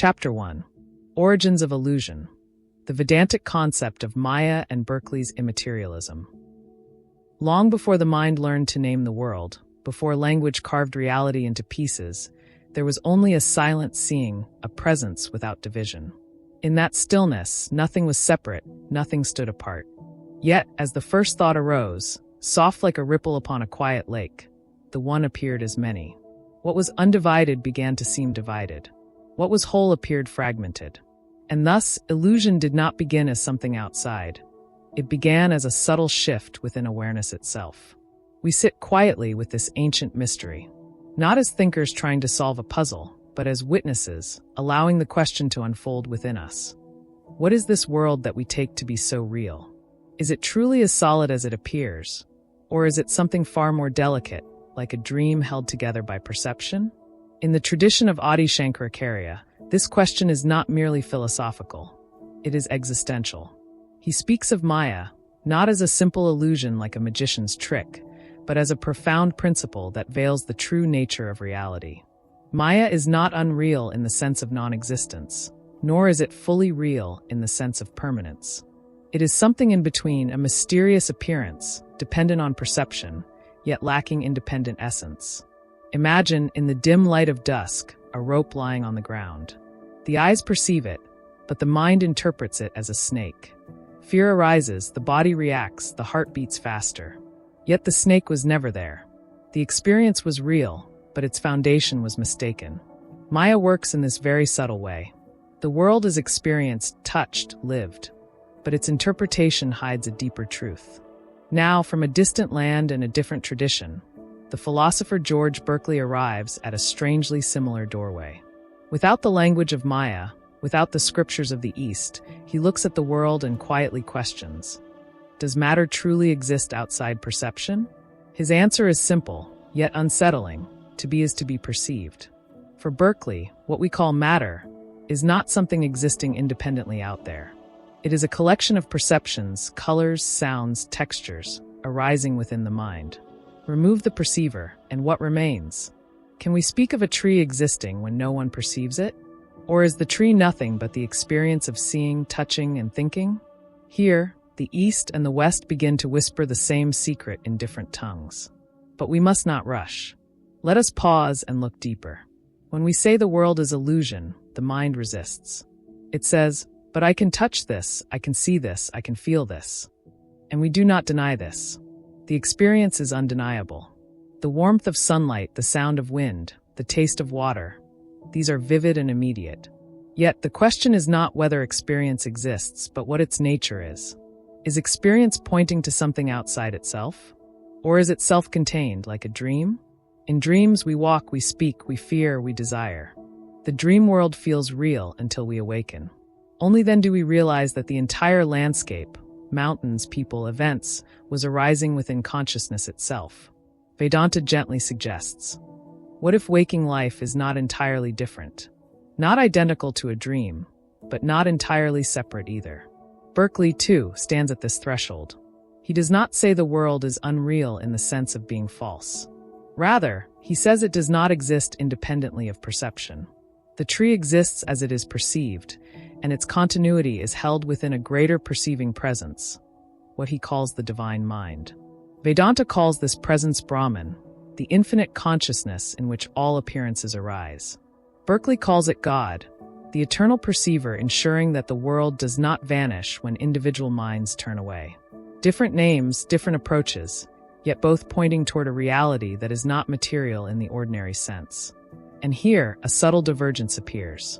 Chapter 1. Origins of Illusion. The Vedantic concept of Maya and Berkeley's Immaterialism. Long before the mind learned to name the world, before language carved reality into pieces, there was only a silent seeing, a presence without division. In that stillness, nothing was separate, nothing stood apart. Yet, as the first thought arose, soft like a ripple upon a quiet lake, the one appeared as many. What was undivided began to seem divided. What was whole appeared fragmented. And thus, illusion did not begin as something outside. It began as a subtle shift within awareness itself. We sit quietly with this ancient mystery, not as thinkers trying to solve a puzzle, but as witnesses, allowing the question to unfold within us. What is this world that we take to be so real? Is it truly as solid as it appears? Or is it something far more delicate, like a dream held together by perception? In the tradition of Adi Shankaracharya, this question is not merely philosophical. It is existential. He speaks of Maya, not as a simple illusion like a magician's trick, but as a profound principle that veils the true nature of reality. Maya is not unreal in the sense of non-existence, nor is it fully real in the sense of permanence. It is something in between, a mysterious appearance, dependent on perception, yet lacking independent essence. Imagine, in the dim light of dusk, a rope lying on the ground. The eyes perceive it, but the mind interprets it as a snake. Fear arises, the body reacts, the heart beats faster. Yet the snake was never there. The experience was real, but its foundation was mistaken. Maya works in this very subtle way. The world is experienced, touched, lived, but its interpretation hides a deeper truth. Now, from a distant land and a different tradition, the philosopher George Berkeley arrives at a strangely similar doorway. Without the language of Maya, without the scriptures of the East, he looks at the world and quietly questions: does matter truly exist outside perception? His answer is simple, yet unsettling: to be is to be perceived. For Berkeley, what we call matter is not something existing independently out there. It is a collection of perceptions, colors, sounds, textures, arising within the mind. Remove the perceiver, and what remains? Can we speak of a tree existing when no one perceives it? Or is the tree nothing but the experience of seeing, touching, and thinking? Here, the East and the West begin to whisper the same secret in different tongues. But we must not rush. Let us pause and look deeper. When we say the world is illusion, the mind resists. It says, but I can touch this, I can see this, I can feel this. And we do not deny this. The experience is undeniable. The warmth of sunlight, the sound of wind, the taste of water, these are vivid and immediate. Yet the question is not whether experience exists, but what its nature is. Is experience pointing to something outside itself? Or is it self-contained, like a dream? In dreams, we walk, we speak, we fear, we desire. The dream world feels real until we awaken. Only then do we realize that the entire landscape, mountains, people, events, was arising within consciousness itself. Vedanta gently suggests, what if waking life is not entirely different? Not identical to a dream, but not entirely separate either. Berkeley, too, stands at this threshold. He does not say the world is unreal in the sense of being false. Rather, he says it does not exist independently of perception. The tree exists as it is perceived, and its continuity is held within a greater perceiving presence, what he calls the divine mind. Vedanta calls this presence Brahman, the infinite consciousness in which all appearances arise. Berkeley calls it God, the eternal perceiver ensuring that the world does not vanish when individual minds turn away. Different names, different approaches, yet both pointing toward a reality that is not material in the ordinary sense. And here, a subtle divergence appears.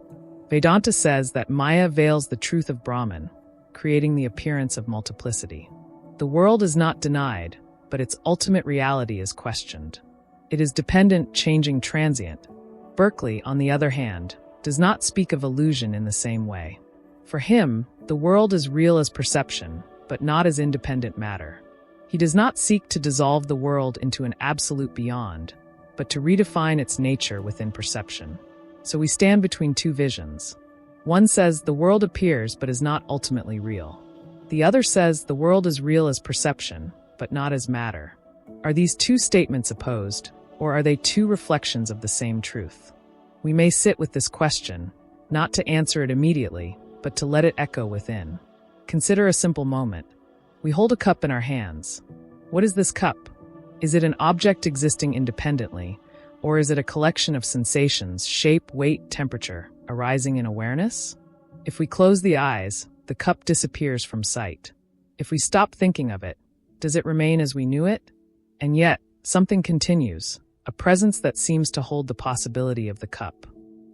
Vedanta says that Maya veils the truth of Brahman, creating the appearance of multiplicity. The world is not denied, but its ultimate reality is questioned. It is dependent, changing, transient. Berkeley, on the other hand, does not speak of illusion in the same way. For him, the world is real as perception, but not as independent matter. He does not seek to dissolve the world into an absolute beyond, but to redefine its nature within perception. So we stand between two visions. One says the world appears but is not ultimately real. The other says the world is real as perception, but not as matter. Are these two statements opposed, or are they two reflections of the same truth? We may sit with this question, not to answer it immediately, but to let it echo within. Consider a simple moment. We hold a cup in our hands. What is this cup? Is it an object existing independently, or is it a collection of sensations, shape, weight, temperature, arising in awareness? If we close the eyes, the cup disappears from sight. If we stop thinking of it, does it remain as we knew it? And yet, something continues, a presence that seems to hold the possibility of the cup.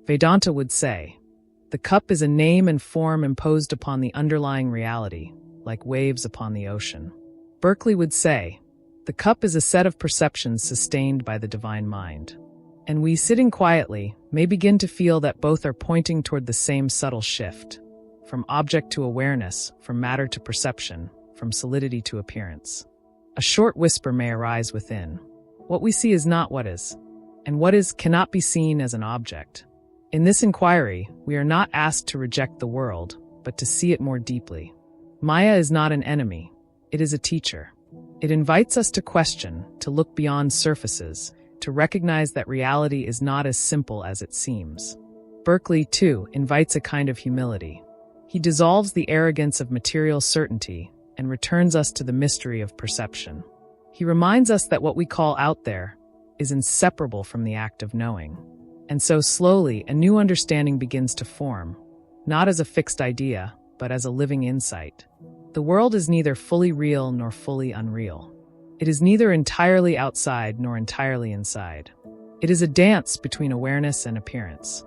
Vedanta would say, the cup is a name and form imposed upon the underlying reality, like waves upon the ocean. Berkeley would say, the cup is a set of perceptions sustained by the divine mind. And we, sitting quietly, may begin to feel that both are pointing toward the same subtle shift, from object to awareness, from matter to perception, from solidity to appearance. A short whisper may arise within. What we see is not what is, and what is cannot be seen as an object. In this inquiry, we are not asked to reject the world, but to see it more deeply. Maya is not an enemy, it is a teacher. It invites us to question, to look beyond surfaces, to recognize that reality is not as simple as it seems. Berkeley, too, invites a kind of humility. He dissolves the arrogance of material certainty and returns us to the mystery of perception. He reminds us that what we call out there is inseparable from the act of knowing. And so slowly, a new understanding begins to form, not as a fixed idea, but as a living insight. The world is neither fully real nor fully unreal. It is neither entirely outside nor entirely inside. It is a dance between awareness and appearance.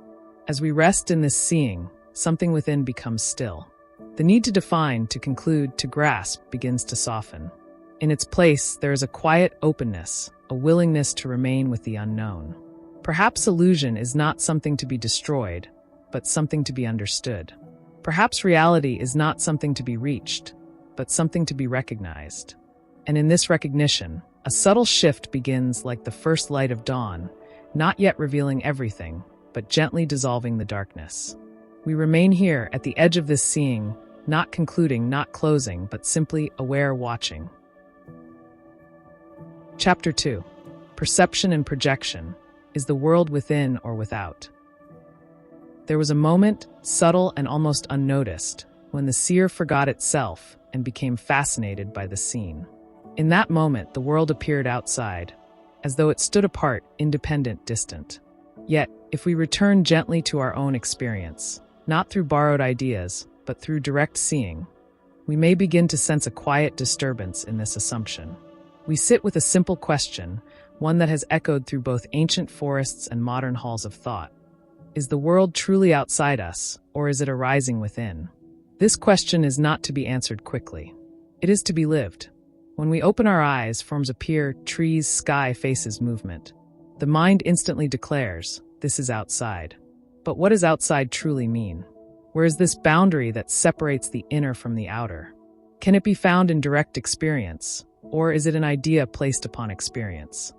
As we rest in this seeing, something within becomes still. The need to define, to conclude, to grasp begins to soften. In its place, there is a quiet openness, a willingness to remain with the unknown. Perhaps illusion is not something to be destroyed, but something to be understood. Perhaps reality is not something to be reached, but something to be recognized. And in this recognition, a subtle shift begins like the first light of dawn, not yet revealing everything, but gently dissolving the darkness. We remain here at the edge of this seeing, not concluding, not closing, but simply aware, watching. Chapter 2. Perception and Projection. Is the world within or without? There was a moment, subtle and almost unnoticed, when the seer forgot itself and became fascinated by the seen. In that moment, the world appeared outside, as though it stood apart, independent, distant. Yet, if we return gently to our own experience, not through borrowed ideas, but through direct seeing, we may begin to sense a quiet disturbance in this assumption. We sit with a simple question, one that has echoed through both ancient forests and modern halls of thought. Is the world truly outside us, or is it arising within? This question is not to be answered quickly. It is to be lived. When we open our eyes, forms appear, trees, sky, faces, movement. The mind instantly declares, this is outside. But what does outside truly mean? Where is this boundary that separates the inner from the outer? Can it be found in direct experience, or is it an idea placed upon experience?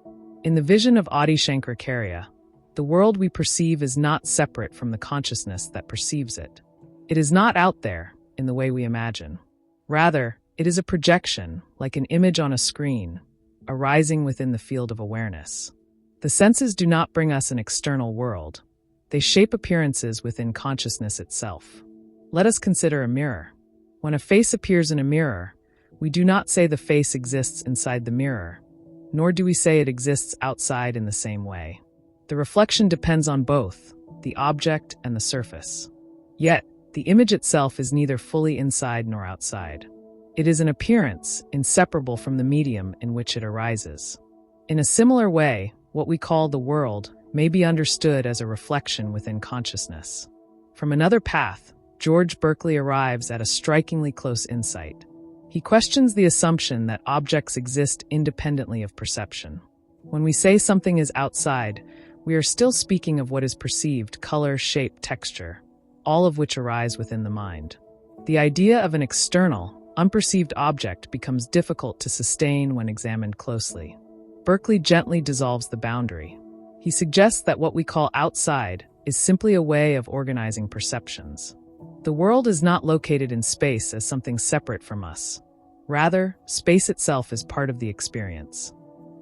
In the vision of Adi Shankaracharya, the world we perceive is not separate from the consciousness that perceives it. It is not out there, in the way we imagine. Rather, it is a projection, like an image on a screen, arising within the field of awareness. The senses do not bring us an external world. They shape appearances within consciousness itself. Let us consider a mirror. When a face appears in a mirror, we do not say the face exists inside the mirror, nor do we say it exists outside in the same way. The reflection depends on both, the object and the surface. Yet, the image itself is neither fully inside nor outside. It is an appearance, inseparable from the medium in which it arises. In a similar way, what we call the world may be understood as a reflection within consciousness. From another path, George Berkeley arrives at a strikingly close insight. He questions the assumption that objects exist independently of perception. When we say something is outside, we are still speaking of what is perceived, color, shape, texture, all of which arise within the mind. The idea of an external, unperceived object becomes difficult to sustain when examined closely. Berkeley gently dissolves the boundary. He suggests that what we call outside is simply a way of organizing perceptions. The world is not located in space as something separate from us. Rather, space itself is part of the experience.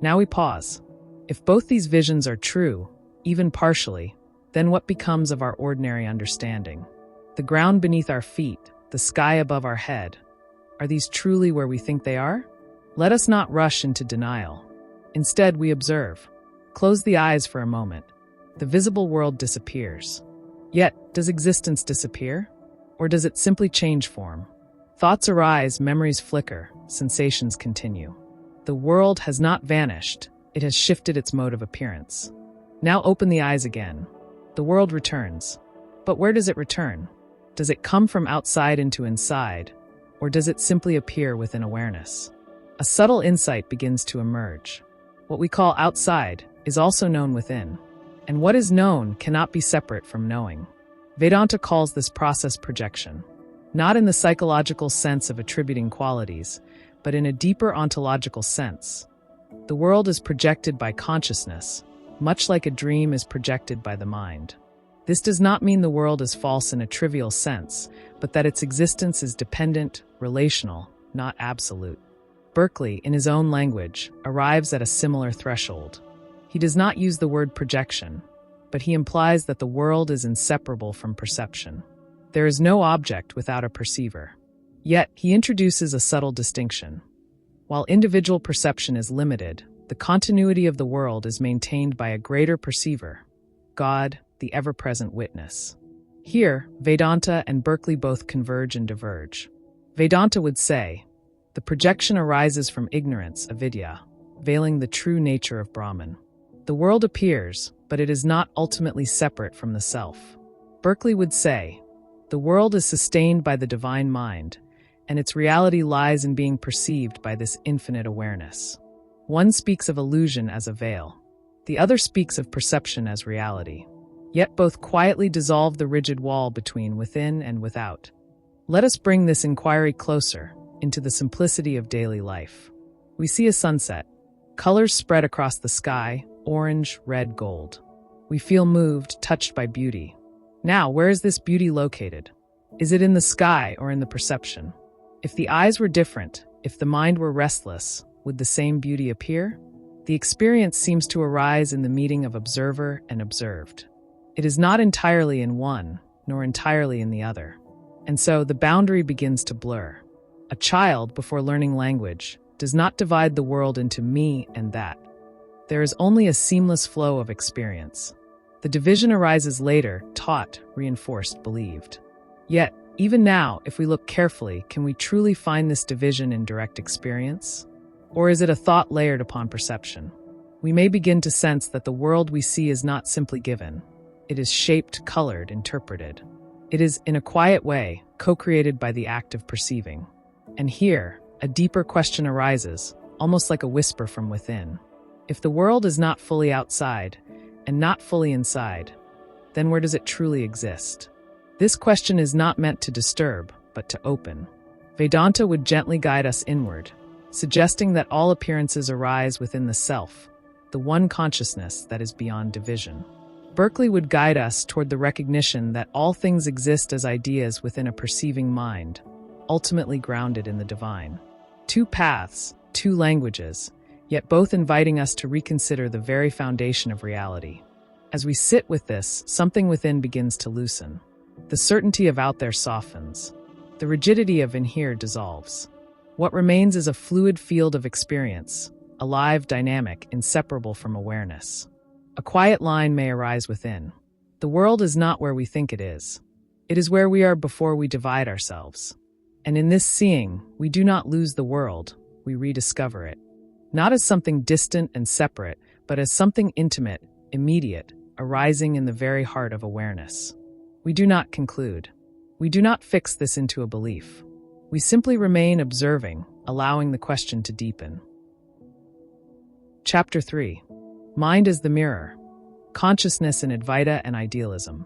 Now we pause. If both these visions are true, even partially, then what becomes of our ordinary understanding? The ground beneath our feet, the sky above our head, are these truly where we think they are? Let us not rush into denial. Instead, we observe. Close the eyes for a moment. The visible world disappears. Yet, does existence disappear? Or does it simply change form? Thoughts arise, memories flicker, sensations continue. The world has not vanished, it has shifted its mode of appearance. Now open the eyes again. The world returns. But where does it return? Does it come from outside into inside, or does it simply appear within awareness? A subtle insight begins to emerge. What we call outside is also known within, and what is known cannot be separate from knowing. Vedanta calls this process projection, not in the psychological sense of attributing qualities, but in a deeper ontological sense. The world is projected by consciousness, much like a dream is projected by the mind. This does not mean the world is false in a trivial sense, but that its existence is dependent, relational, not absolute. Berkeley, in his own language, arrives at a similar threshold. He does not use the word projection, but he implies that the world is inseparable from perception. There is no object without a perceiver. Yet, he introduces a subtle distinction. While individual perception is limited, the continuity of the world is maintained by a greater perceiver, God, the ever-present witness. Here, Vedanta and Berkeley both converge and diverge. Vedanta would say, the projection arises from ignorance, Avidyā, veiling the true nature of Brahman. The world appears, but it is not ultimately separate from the self. Berkeley would say, the world is sustained by the divine mind, and its reality lies in being perceived by this infinite awareness. One speaks of illusion as a veil. The other speaks of perception as reality. Yet both quietly dissolve the rigid wall between within and without. Let us bring this inquiry closer, into the simplicity of daily life. We see a sunset. Colors spread across the sky, orange, red, gold. We feel moved, touched by beauty. Now, where is this beauty located? Is it in the sky or in the perception? If the eyes were different, if the mind were restless, would the same beauty appear? The experience seems to arise in the meeting of observer and observed. It is not entirely in one, nor entirely in the other. And so the boundary begins to blur. A child, before learning language, does not divide the world into me and that. There is only a seamless flow of experience. The division arises later, taught, reinforced, believed. Yet, even now, if we look carefully, can we truly find this division in direct experience? Or is it a thought layered upon perception? We may begin to sense that the world we see is not simply given. It is shaped, colored, interpreted. It is, in a quiet way, co-created by the act of perceiving. And here, a deeper question arises, almost like a whisper from within. If the world is not fully outside, and not fully inside, then where does it truly exist? This question is not meant to disturb, but to open. Vedanta would gently guide us inward, suggesting that all appearances arise within the self, the one consciousness that is beyond division. Berkeley would guide us toward the recognition that all things exist as ideas within a perceiving mind, ultimately grounded in the divine. Two paths, two languages, yet both inviting us to reconsider the very foundation of reality. As we sit with this, something within begins to loosen. The certainty of out there softens. The rigidity of in here dissolves. What remains is a fluid field of experience, alive, dynamic, inseparable from awareness. A quiet line may arise within. The world is not where we think it is. It is where we are before we divide ourselves. And in this seeing, we do not lose the world, we rediscover it. Not as something distant and separate, but as something intimate, immediate, arising in the very heart of awareness. We do not conclude. We do not fix this into a belief. We simply remain observing, allowing the question to deepen. Chapter 3. Mind as the Mirror. Consciousness in Advaita and Idealism.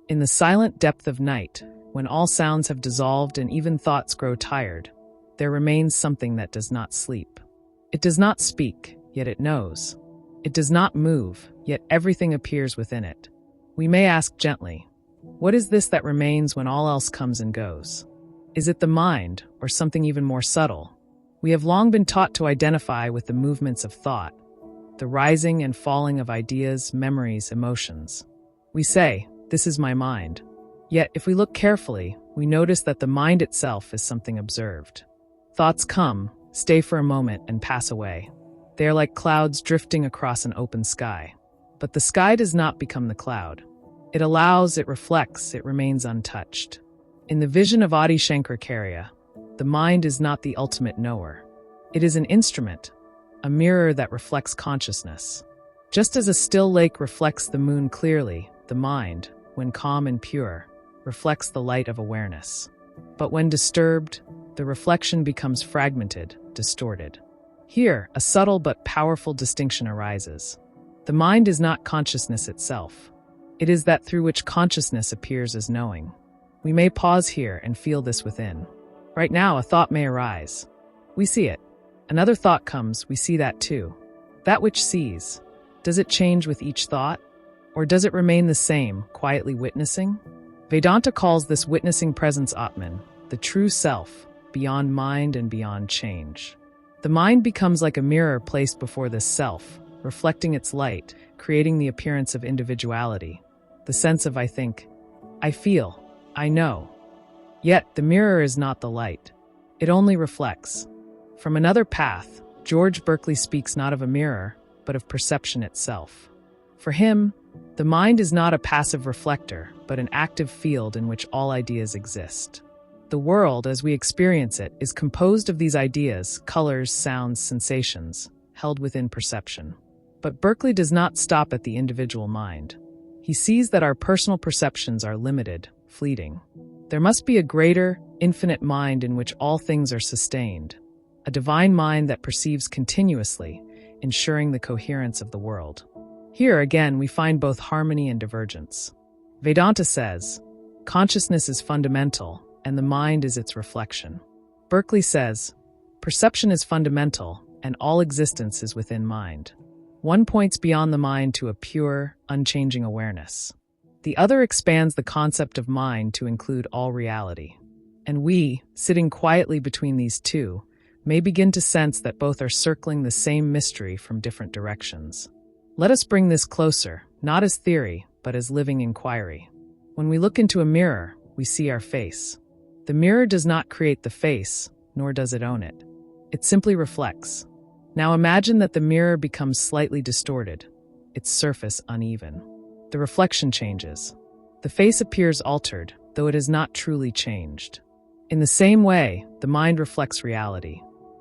In the silent depth of night, when all sounds have dissolved and even thoughts grow tired, there remains something that does not sleep. It does not speak, yet it knows. It does not move, yet everything appears within it. We may ask gently, what is this that remains when all else comes and goes? Is it the mind, or something even more subtle? We have long been taught to identify with the movements of thought, the rising and falling of ideas, memories, emotions. We say, "This is my mind." Yet, if we look carefully, we notice that the mind itself is something observed. Thoughts come, stay for a moment, and pass away. They are like clouds drifting across an open sky. But the sky does not become the cloud. It allows, it reflects, it remains untouched. In the vision of Adi Shankaracharya, the mind is not the ultimate knower. It is an instrument, a mirror that reflects consciousness. Just as a still lake reflects the moon clearly, the mind, when calm and pure, reflects the light of awareness. But when disturbed, the reflection becomes fragmented, distorted. Here, a subtle but powerful distinction arises. The mind is not consciousness itself. It is that through which consciousness appears as knowing. We may pause here and feel this within. Right now, a thought may arise. We see it. Another thought comes, we see that too. That which sees, does it change with each thought? Or does it remain the same, quietly witnessing? Vedanta calls this witnessing presence Ātman, the true self, beyond mind and beyond change. The mind becomes like a mirror placed before this self, reflecting its light, creating the appearance of individuality, the sense of I think, I feel, I know. Yet the mirror is not the light. It only reflects. From another path, George Berkeley speaks not of a mirror, but of perception itself. For him, the mind is not a passive reflector, but an active field in which all ideas exist. The world, as we experience it, is composed of these ideas, colors, sounds, sensations, held within perception. But Berkeley does not stop at the individual mind. He sees that our personal perceptions are limited, fleeting. There must be a greater, infinite mind in which all things are sustained, a divine mind that perceives continuously, ensuring the coherence of the world. Here, again, we find both harmony and divergence. Vedanta says, consciousness is fundamental, and the mind is its reflection. Berkeley says, perception is fundamental, and all existence is within mind. One points beyond the mind to a pure, unchanging awareness. The other expands the concept of mind to include all reality. And we, sitting quietly between these two, may begin to sense that both are circling the same mystery from different directions. Let us bring this closer, not as theory, but as living inquiry. When we look into a mirror, we see our face. The mirror does not create the face, nor does it own it. It simply reflects. Now imagine that the mirror becomes slightly distorted, its surface uneven. The reflection changes. The face appears altered, though it has not truly changed. In the same way, the mind reflects reality.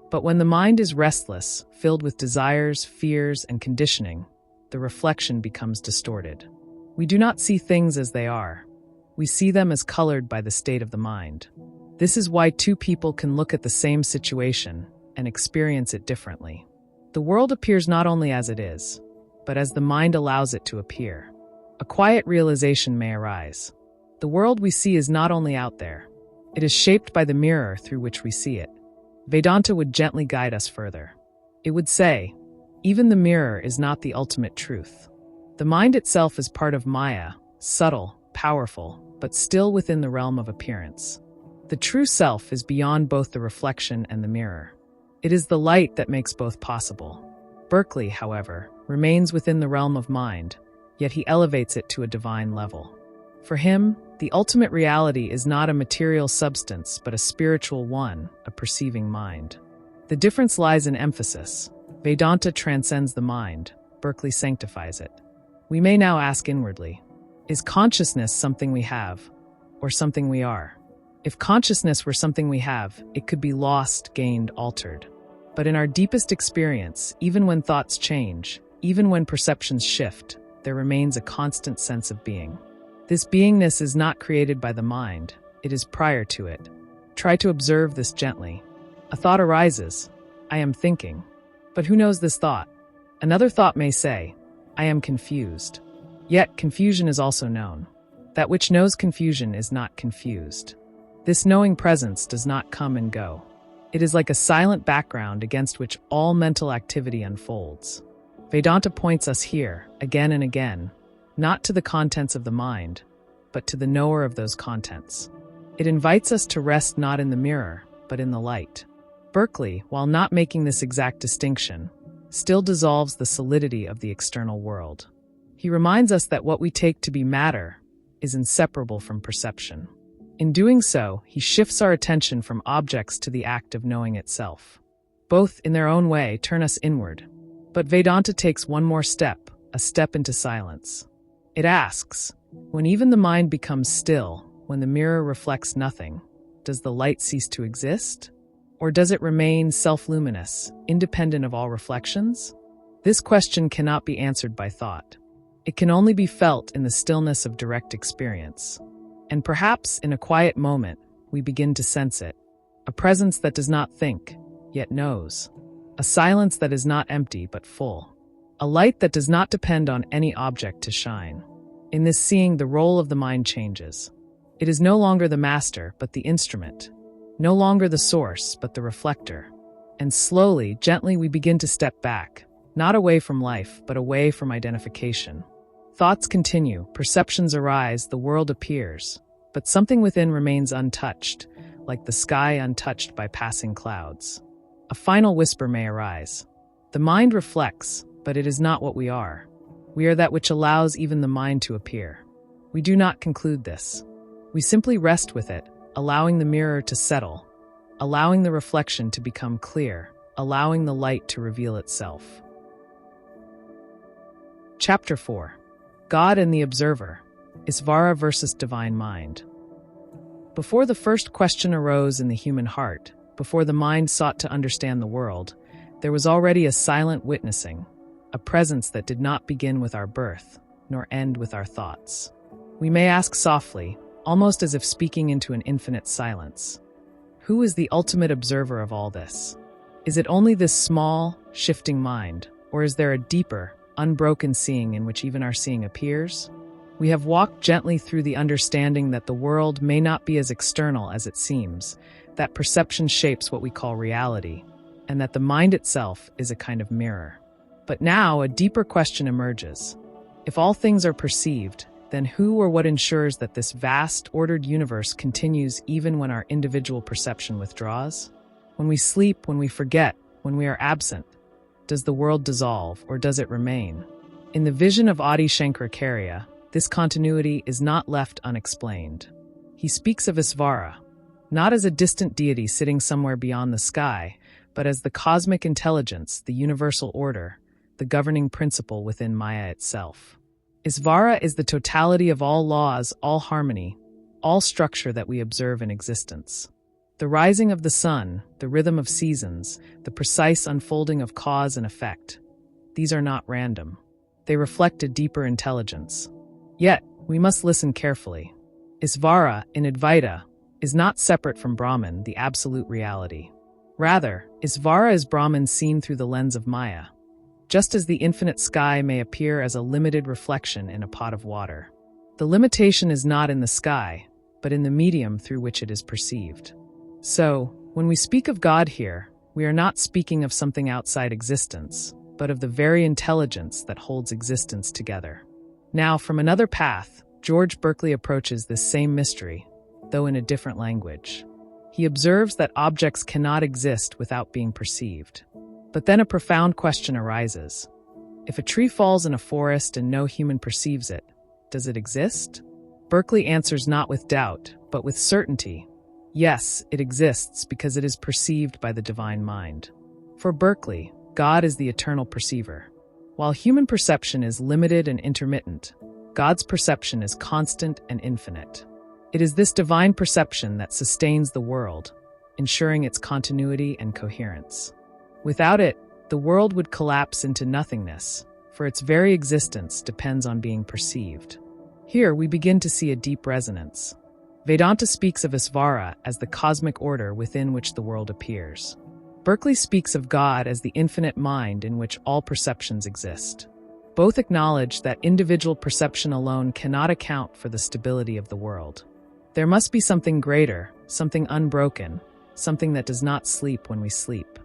But when the mind is restless, filled with desires, fears, and conditioning, the reflection becomes distorted. We do not see things as they are. We see them as colored by the state of the mind. This is why two people can look at the same situation and experience it differently. The world appears not only as it is, but as the mind allows it to appear. A quiet realization may arise. The world we see is not only out there. It is shaped by the mirror through which we see it. Vedanta would gently guide us further. It would say, even the mirror is not the ultimate truth. The mind itself is part of Māyā, subtle, powerful, but still within the realm of appearance. The true self is beyond both the reflection and the mirror. It is the light that makes both possible. Berkeley, however, remains within the realm of mind, yet he elevates it to a divine level. For him, the ultimate reality is not a material substance, but a spiritual one, a perceiving mind. The difference lies in emphasis. Vedanta transcends the mind, Berkeley sanctifies it. We may now ask inwardly, is consciousness something we have, or something we are? If consciousness were something we have, it could be lost, gained, altered. But in our deepest experience, even when thoughts change, even when perceptions shift, there remains a constant sense of being. This beingness is not created by the mind, it is prior to it. Try to observe this gently. A thought arises, I am thinking. But who knows this thought? Another thought may say, I am confused. Yet confusion is also known. That which knows confusion is not confused. This knowing presence does not come and go. It is like a silent background against which all mental activity unfolds. Vedanta points us here, again and again, not to the contents of the mind, but to the knower of those contents. It invites us to rest not in the mirror, but in the light. Berkeley, while not making this exact distinction, still dissolves the solidity of the external world. He reminds us that what we take to be matter is inseparable from perception. In doing so, he shifts our attention from objects to the act of knowing itself. Both, in their own way, turn us inward. But Vedanta takes one more step, a step into silence. It asks, when even the mind becomes still, when the mirror reflects nothing, does the light cease to exist? Or does it remain self-luminous, independent of all reflections? This question cannot be answered by thought. It can only be felt in the stillness of direct experience. And perhaps in a quiet moment, we begin to sense it. A presence that does not think, yet knows. A silence that is not empty but full. A light that does not depend on any object to shine. In this seeing, the role of the mind changes. It is no longer the master, but the instrument. No longer the source, but the reflector. And slowly, gently, we begin to step back, not away from life, but away from identification. Thoughts continue, perceptions arise, the world appears, but something within remains untouched, like the sky untouched by passing clouds. A final whisper may arise. The mind reflects, but it is not what we are. We are that which allows even the mind to appear. We do not conclude this. We simply rest with it, allowing the mirror to settle, allowing the reflection to become clear, allowing the light to reveal itself. Chapter 4. God and the Observer, Īśvara versus Divine Mind. Before the first question arose in the human heart, before the mind sought to understand the world, there was already a silent witnessing, a presence that did not begin with our birth, nor end with our thoughts. We may ask softly, almost as if speaking into an infinite silence, who is the ultimate observer of all this? Is it only this small, shifting mind, or is there a deeper, unbroken seeing in which even our seeing appears? We have walked gently through the understanding that the world may not be as external as it seems, that perception shapes what we call reality, and that the mind itself is a kind of mirror. But now a deeper question emerges. If all things are perceived, then who or what ensures that this vast, ordered universe continues even when our individual perception withdraws? When we sleep, when we forget, when we are absent, does the world dissolve, or does it remain? In the vision of Adi Shankaracharya, this continuity is not left unexplained. He speaks of Īśvara, not as a distant deity sitting somewhere beyond the sky, but as the cosmic intelligence, the universal order, the governing principle within Maya itself. Īśvara is the totality of all laws, all harmony, all structure that we observe in existence. The rising of the sun, the rhythm of seasons, the precise unfolding of cause and effect, these are not random. They reflect a deeper intelligence. Yet, we must listen carefully. Īśvara, in Advaita, is not separate from Brahman, the absolute reality. Rather, Īśvara is Brahman seen through the lens of Maya, just as the infinite sky may appear as a limited reflection in a pot of water. The limitation is not in the sky, but in the medium through which it is perceived. So, when we speak of God here, we are not speaking of something outside existence, but of the very intelligence that holds existence together. Now, from another path, George Berkeley approaches this same mystery, though in a different language. He observes that objects cannot exist without being perceived. But then a profound question arises. If a tree falls in a forest and no human perceives it, does it exist? Berkeley answers not with doubt, but with certainty. Yes, it exists because it is perceived by the divine mind. For Berkeley, God is the eternal perceiver. While human perception is limited and intermittent, God's perception is constant and infinite. It is this divine perception that sustains the world, ensuring its continuity and coherence. Without it, the world would collapse into nothingness, for its very existence depends on being perceived. Here we begin to see a deep resonance. Vedanta speaks of Īśvara as the cosmic order within which the world appears. Berkeley speaks of God as the infinite mind in which all perceptions exist. Both acknowledge that individual perception alone cannot account for the stability of the world. There must be something greater, something unbroken, something that does not sleep when we sleep.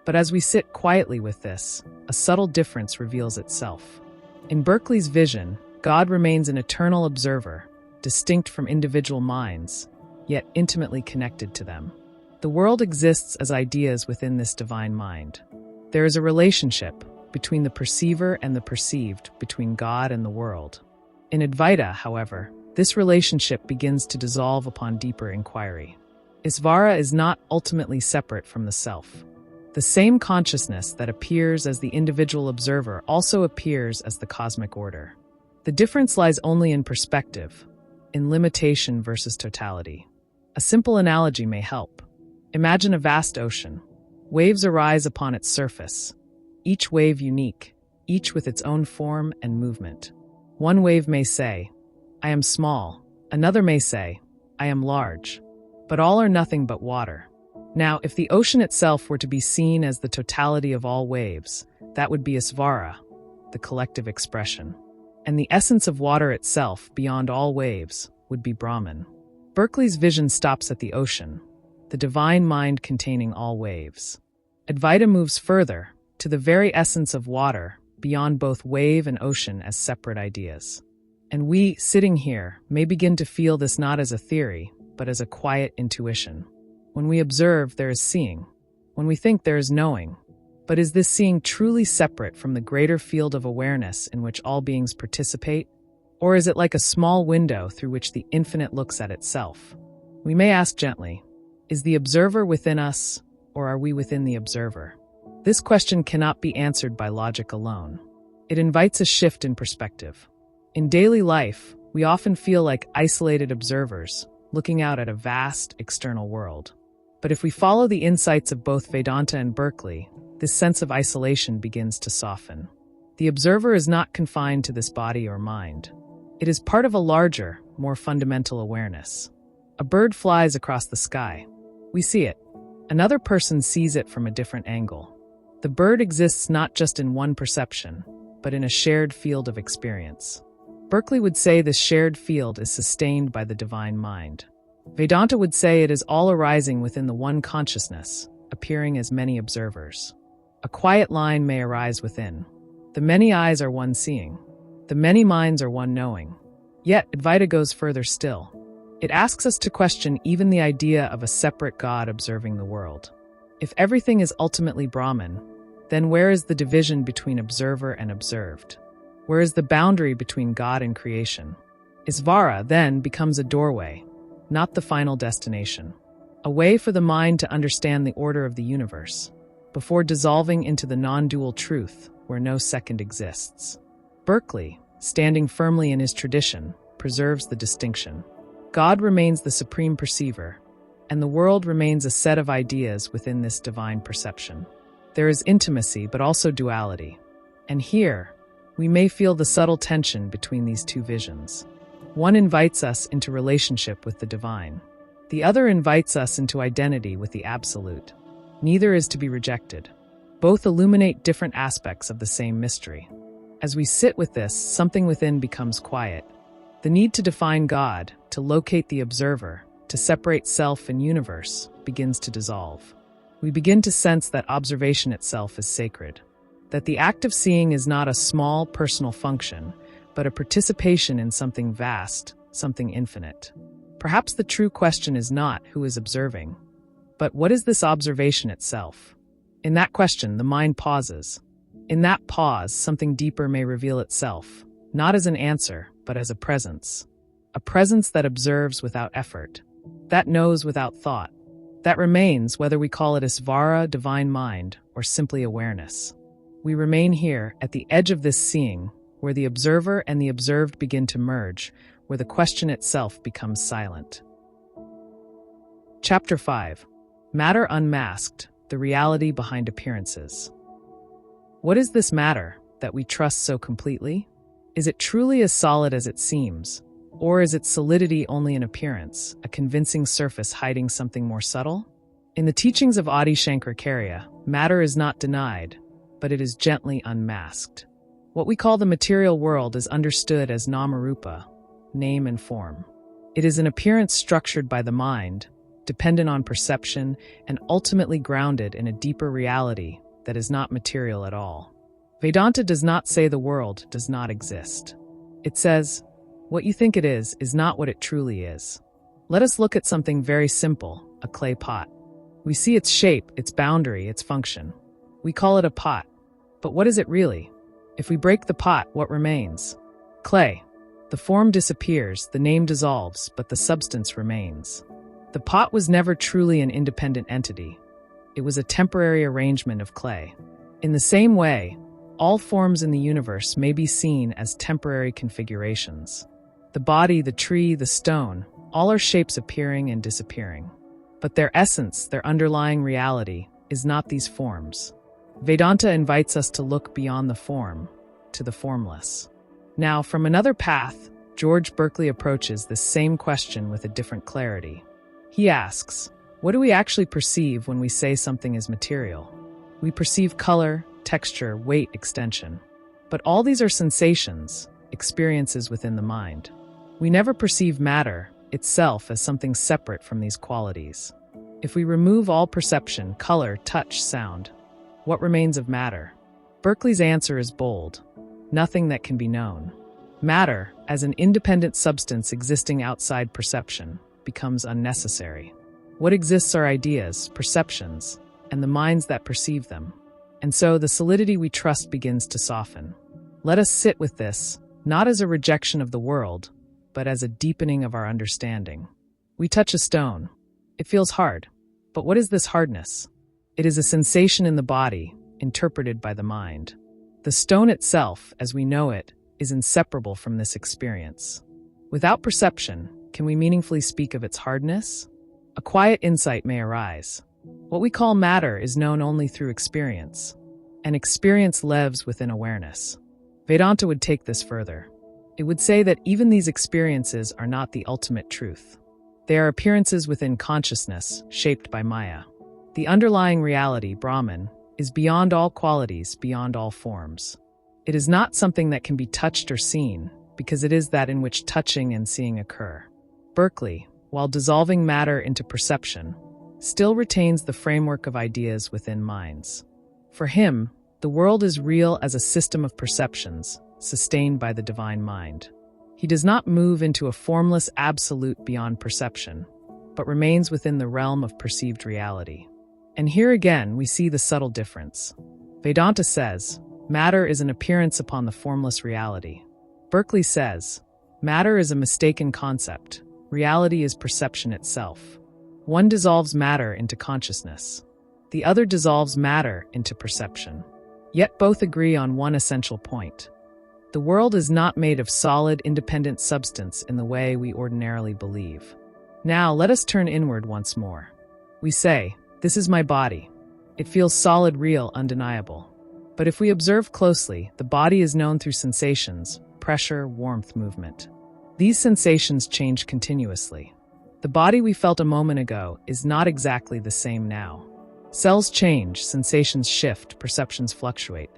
But as we sit quietly with this, a subtle difference reveals itself. In Berkeley's vision, God remains an eternal observer, distinct from individual minds, yet intimately connected to them. The world exists as ideas within this divine mind. There is a relationship between the perceiver and the perceived, between God and the world. In Advaita, however, this relationship begins to dissolve upon deeper inquiry. Īśvara is not ultimately separate from the self. The same consciousness that appears as the individual observer also appears as the cosmic order. The difference lies only in perspective, in limitation versus totality. A simple analogy may help. Imagine a vast ocean. Waves arise upon its surface, each wave unique, each with its own form and movement. One wave may say, "I am small." Another may say, "I am large." But all are nothing but water. Now, if the ocean itself were to be seen as the totality of all waves, that would be Īśvara, the collective expression. And the essence of water itself, beyond all waves, would be Brahman. Berkeley's vision stops at the ocean, the divine mind containing all waves. Advaita moves further, to the very essence of water, beyond both wave and ocean as separate ideas. And we, sitting here, may begin to feel this not as a theory, but as a quiet intuition. When we observe, there is seeing. When we think, there is knowing. But is this seeing truly separate from the greater field of awareness in which all beings participate? Or is it like a small window through which the infinite looks at itself? We may ask gently, is the observer within us, or are we within the observer? This question cannot be answered by logic alone. It invites a shift in perspective. In daily life, we often feel like isolated observers, looking out at a vast external world. But if we follow the insights of both Vedanta and Berkeley, this sense of isolation begins to soften. The observer is not confined to this body or mind. It is part of a larger, more fundamental awareness. A bird flies across the sky. We see it. Another person sees it from a different angle. The bird exists not just in one perception, but in a shared field of experience. Berkeley would say this shared field is sustained by the divine mind. Vedanta would say it is all arising within the one consciousness, appearing as many observers. A quiet line may arise within. The many eyes are one seeing. The many minds are one knowing. Yet, Advaita goes further still. It asks us to question even the idea of a separate God observing the world. If everything is ultimately Brahman, then where is the division between observer and observed? Where is the boundary between God and creation? Īśvara, then, becomes a doorway, not the final destination. A way for the mind to understand the order of the universe, before dissolving into the non-dual truth where no second exists. Berkeley, standing firmly in his tradition, preserves the distinction. God remains the supreme perceiver, and the world remains a set of ideas within this divine perception. There is intimacy, but also duality. And here, we may feel the subtle tension between these two visions. One invites us into relationship with the divine. The other invites us into identity with the absolute. Neither is to be rejected. Both illuminate different aspects of the same mystery. As we sit with this, something within becomes quiet. The need to define God, to locate the observer, to separate self and universe, begins to dissolve. We begin to sense that observation itself is sacred. That the act of seeing is not a small personal function, but a participation in something vast, something infinite. Perhaps the true question is not who is observing, but what is this observation itself? In that question, the mind pauses. In that pause, something deeper may reveal itself, not as an answer, but as a presence that observes without effort, that knows without thought, that remains whether we call it Īśvara, divine mind, or simply awareness. We remain here, at the edge of this seeing, where the observer and the observed begin to merge, where the question itself becomes silent. Chapter 5. Matter Unmasked, the reality behind appearances. What is this matter that we trust so completely? Is it truly as solid as it seems? Or is its solidity only an appearance, a convincing surface hiding something more subtle? In the teachings of Adi Shankaracharya, matter is not denied, but it is gently unmasked. What we call the material world is understood as namarupa, name and form. It is an appearance structured by the mind, dependent on perception, and ultimately grounded in a deeper reality that is not material at all. Vedanta does not say the world does not exist. It says, what you think it is not what it truly is. Let us look at something very simple, a clay pot. We see its shape, its boundary, its function. We call it a pot. But what is it really? If we break the pot, what remains? Clay. The form disappears, the name dissolves, but the substance remains. The pot was never truly an independent entity. It was a temporary arrangement of clay. In the same way, all forms in the universe may be seen as temporary configurations. The body, the tree, the stone, all are shapes appearing and disappearing. But their essence, their underlying reality, is not these forms. Vedanta invites us to look beyond the form, to the formless. Now, from another path, George Berkeley approaches this same question with a different clarity. He asks, what do we actually perceive when we say something is material? We perceive color, texture, weight, extension. But all these are sensations, experiences within the mind. We never perceive matter itself as something separate from these qualities. If we remove all perception, color, touch, sound, what remains of matter? Berkeley's answer is bold. Nothing that can be known. Matter, as an independent substance existing outside perception, becomes unnecessary. What exists are ideas, perceptions, and the minds that perceive them. And so the solidity we trust begins to soften. Let us sit with this, not as a rejection of the world, but as a deepening of our understanding. We touch a stone. It feels hard. But what is this hardness? It is a sensation in the body, interpreted by the mind. The stone itself, as we know it, is inseparable from this experience. Without perception, can we meaningfully speak of its hardness? A quiet insight may arise. What we call matter is known only through experience, and experience lives within awareness. Vedanta would take this further. It would say that even these experiences are not the ultimate truth. They are appearances within consciousness, shaped by Maya. The underlying reality, Brahman, is beyond all qualities, beyond all forms. It is not something that can be touched or seen, because it is that in which touching and seeing occur. Berkeley, while dissolving matter into perception, still retains the framework of ideas within minds. For him, the world is real as a system of perceptions, sustained by the divine mind. He does not move into a formless absolute beyond perception, but remains within the realm of perceived reality. And here again we see the subtle difference. Vedanta says, matter is an appearance upon the formless reality. Berkeley says, matter is a mistaken concept. Reality is perception itself. One dissolves matter into consciousness. The other dissolves matter into perception. Yet both agree on one essential point. The world is not made of solid, independent substance in the way we ordinarily believe. Now let us turn inward once more. We say, this is my body. It feels solid, real, undeniable. But if we observe closely, the body is known through sensations, pressure, warmth, movement. These sensations change continuously. The body we felt a moment ago is not exactly the same now. Cells change, sensations shift, perceptions fluctuate.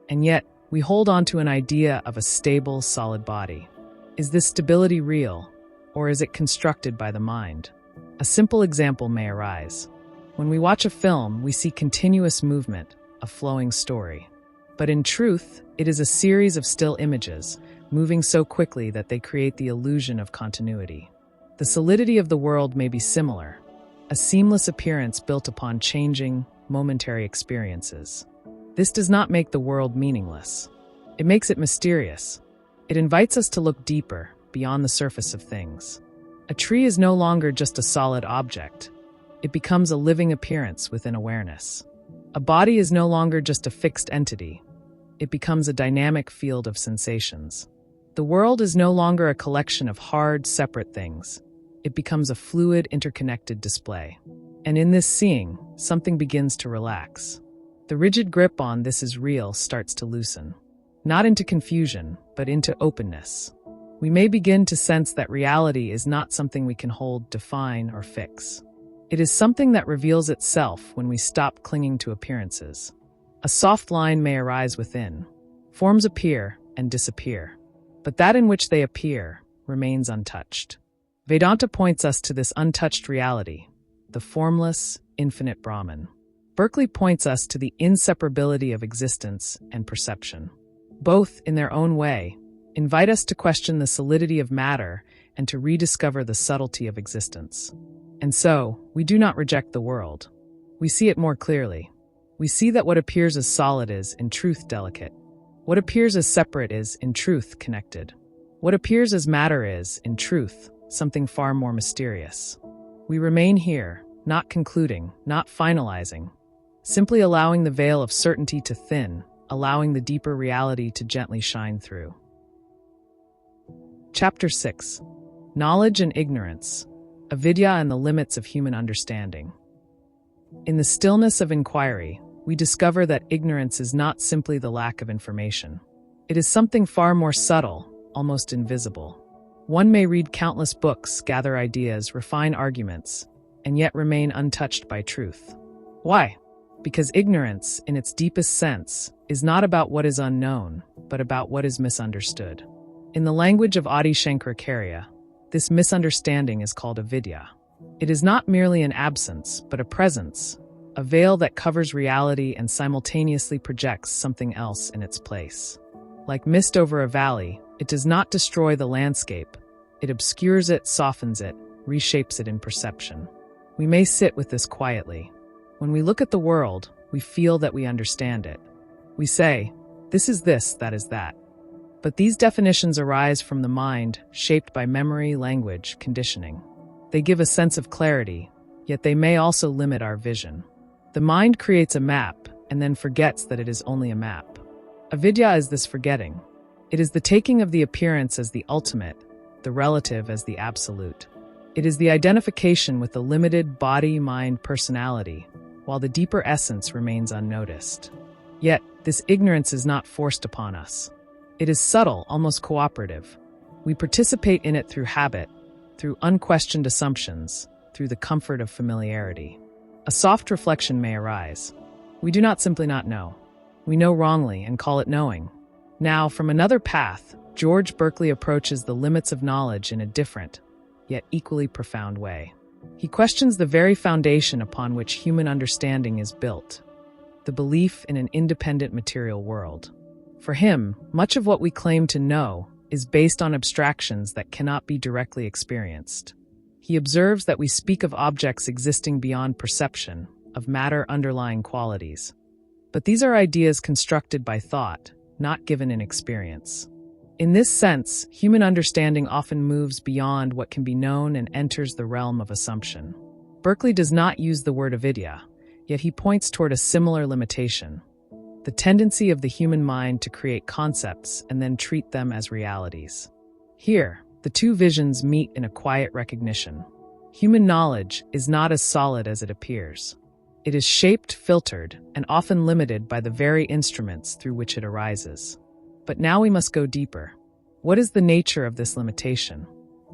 And yet, we hold on to an idea of a stable, solid body. Is this stability real, or is it constructed by the mind? A simple example may arise. When we watch a film, we see continuous movement, a flowing story. But in truth, it is a series of still images, moving so quickly that they create the illusion of continuity. The solidity of the world may be similar, a seamless appearance built upon changing, momentary experiences. This does not make the world meaningless. It makes it mysterious. It invites us to look deeper, beyond the surface of things. A tree is no longer just a solid object. It becomes a living appearance within awareness. A body is no longer just a fixed entity. It becomes a dynamic field of sensations. The world is no longer a collection of hard, separate things. It becomes a fluid, interconnected display. And in this seeing, something begins to relax. The rigid grip on "this is real" starts to loosen. Not into confusion, but into openness. We may begin to sense that reality is not something we can hold, define, or fix. It is something that reveals itself when we stop clinging to appearances. A soft line may arise within. Forms appear and disappear. But that in which they appear remains untouched. Vedanta points us to this untouched reality, the formless, infinite Brahman. Berkeley points us to the inseparability of existence and perception. Both, in their own way, invite us to question the solidity of matter and to rediscover the subtlety of existence. And so, we do not reject the world. We see it more clearly. We see that what appears as solid is, in truth, delicate. What appears as separate is, in truth, connected. What appears as matter is, in truth, something far more mysterious. We remain here, not concluding, not finalizing, simply allowing the veil of certainty to thin, allowing the deeper reality to gently shine through. Chapter 6. Knowledge and Ignorance. Avidyā and the Limits of Human Understanding. In the stillness of inquiry, we discover that ignorance is not simply the lack of information. It is something far more subtle, almost invisible. One may read countless books, gather ideas, refine arguments, and yet remain untouched by truth. Why? Because ignorance, in its deepest sense, is not about what is unknown, but about what is misunderstood. In the language of Adi Shankaracharya, this misunderstanding is called avidyā. It is not merely an absence, but a presence, a veil that covers reality and simultaneously projects something else in its place. Like mist over a valley, it does not destroy the landscape. It obscures it, softens it, reshapes it in perception. We may sit with this quietly. When we look at the world, we feel that we understand it. We say, this is this, that is that. But these definitions arise from the mind, shaped by memory, language, conditioning. They give a sense of clarity, yet they may also limit our vision. The mind creates a map and then forgets that it is only a map. Avidyā is this forgetting. It is the taking of the appearance as the ultimate, the relative as the absolute. It is the identification with the limited body-mind personality, while the deeper essence remains unnoticed. Yet, this ignorance is not forced upon us. It is subtle, almost cooperative. We participate in it through habit, through unquestioned assumptions, through the comfort of familiarity. A soft reflection may arise. We do not simply not know. We know wrongly and call it knowing. Now, from another path, George Berkeley approaches the limits of knowledge in a different, yet equally profound way. He questions the very foundation upon which human understanding is built, the belief in an independent material world. For him, much of what we claim to know is based on abstractions that cannot be directly experienced. He observes that we speak of objects existing beyond perception, of matter underlying qualities. But these are ideas constructed by thought, not given in experience. In this sense, human understanding often moves beyond what can be known and enters the realm of assumption. Berkeley does not use the word avidyā, yet he points toward a similar limitation: the tendency of the human mind to create concepts and then treat them as realities. Here, the two visions meet in a quiet recognition. Human knowledge is not as solid as it appears. It is shaped, filtered, and often limited by the very instruments through which it arises. But now we must go deeper. What is the nature of this limitation?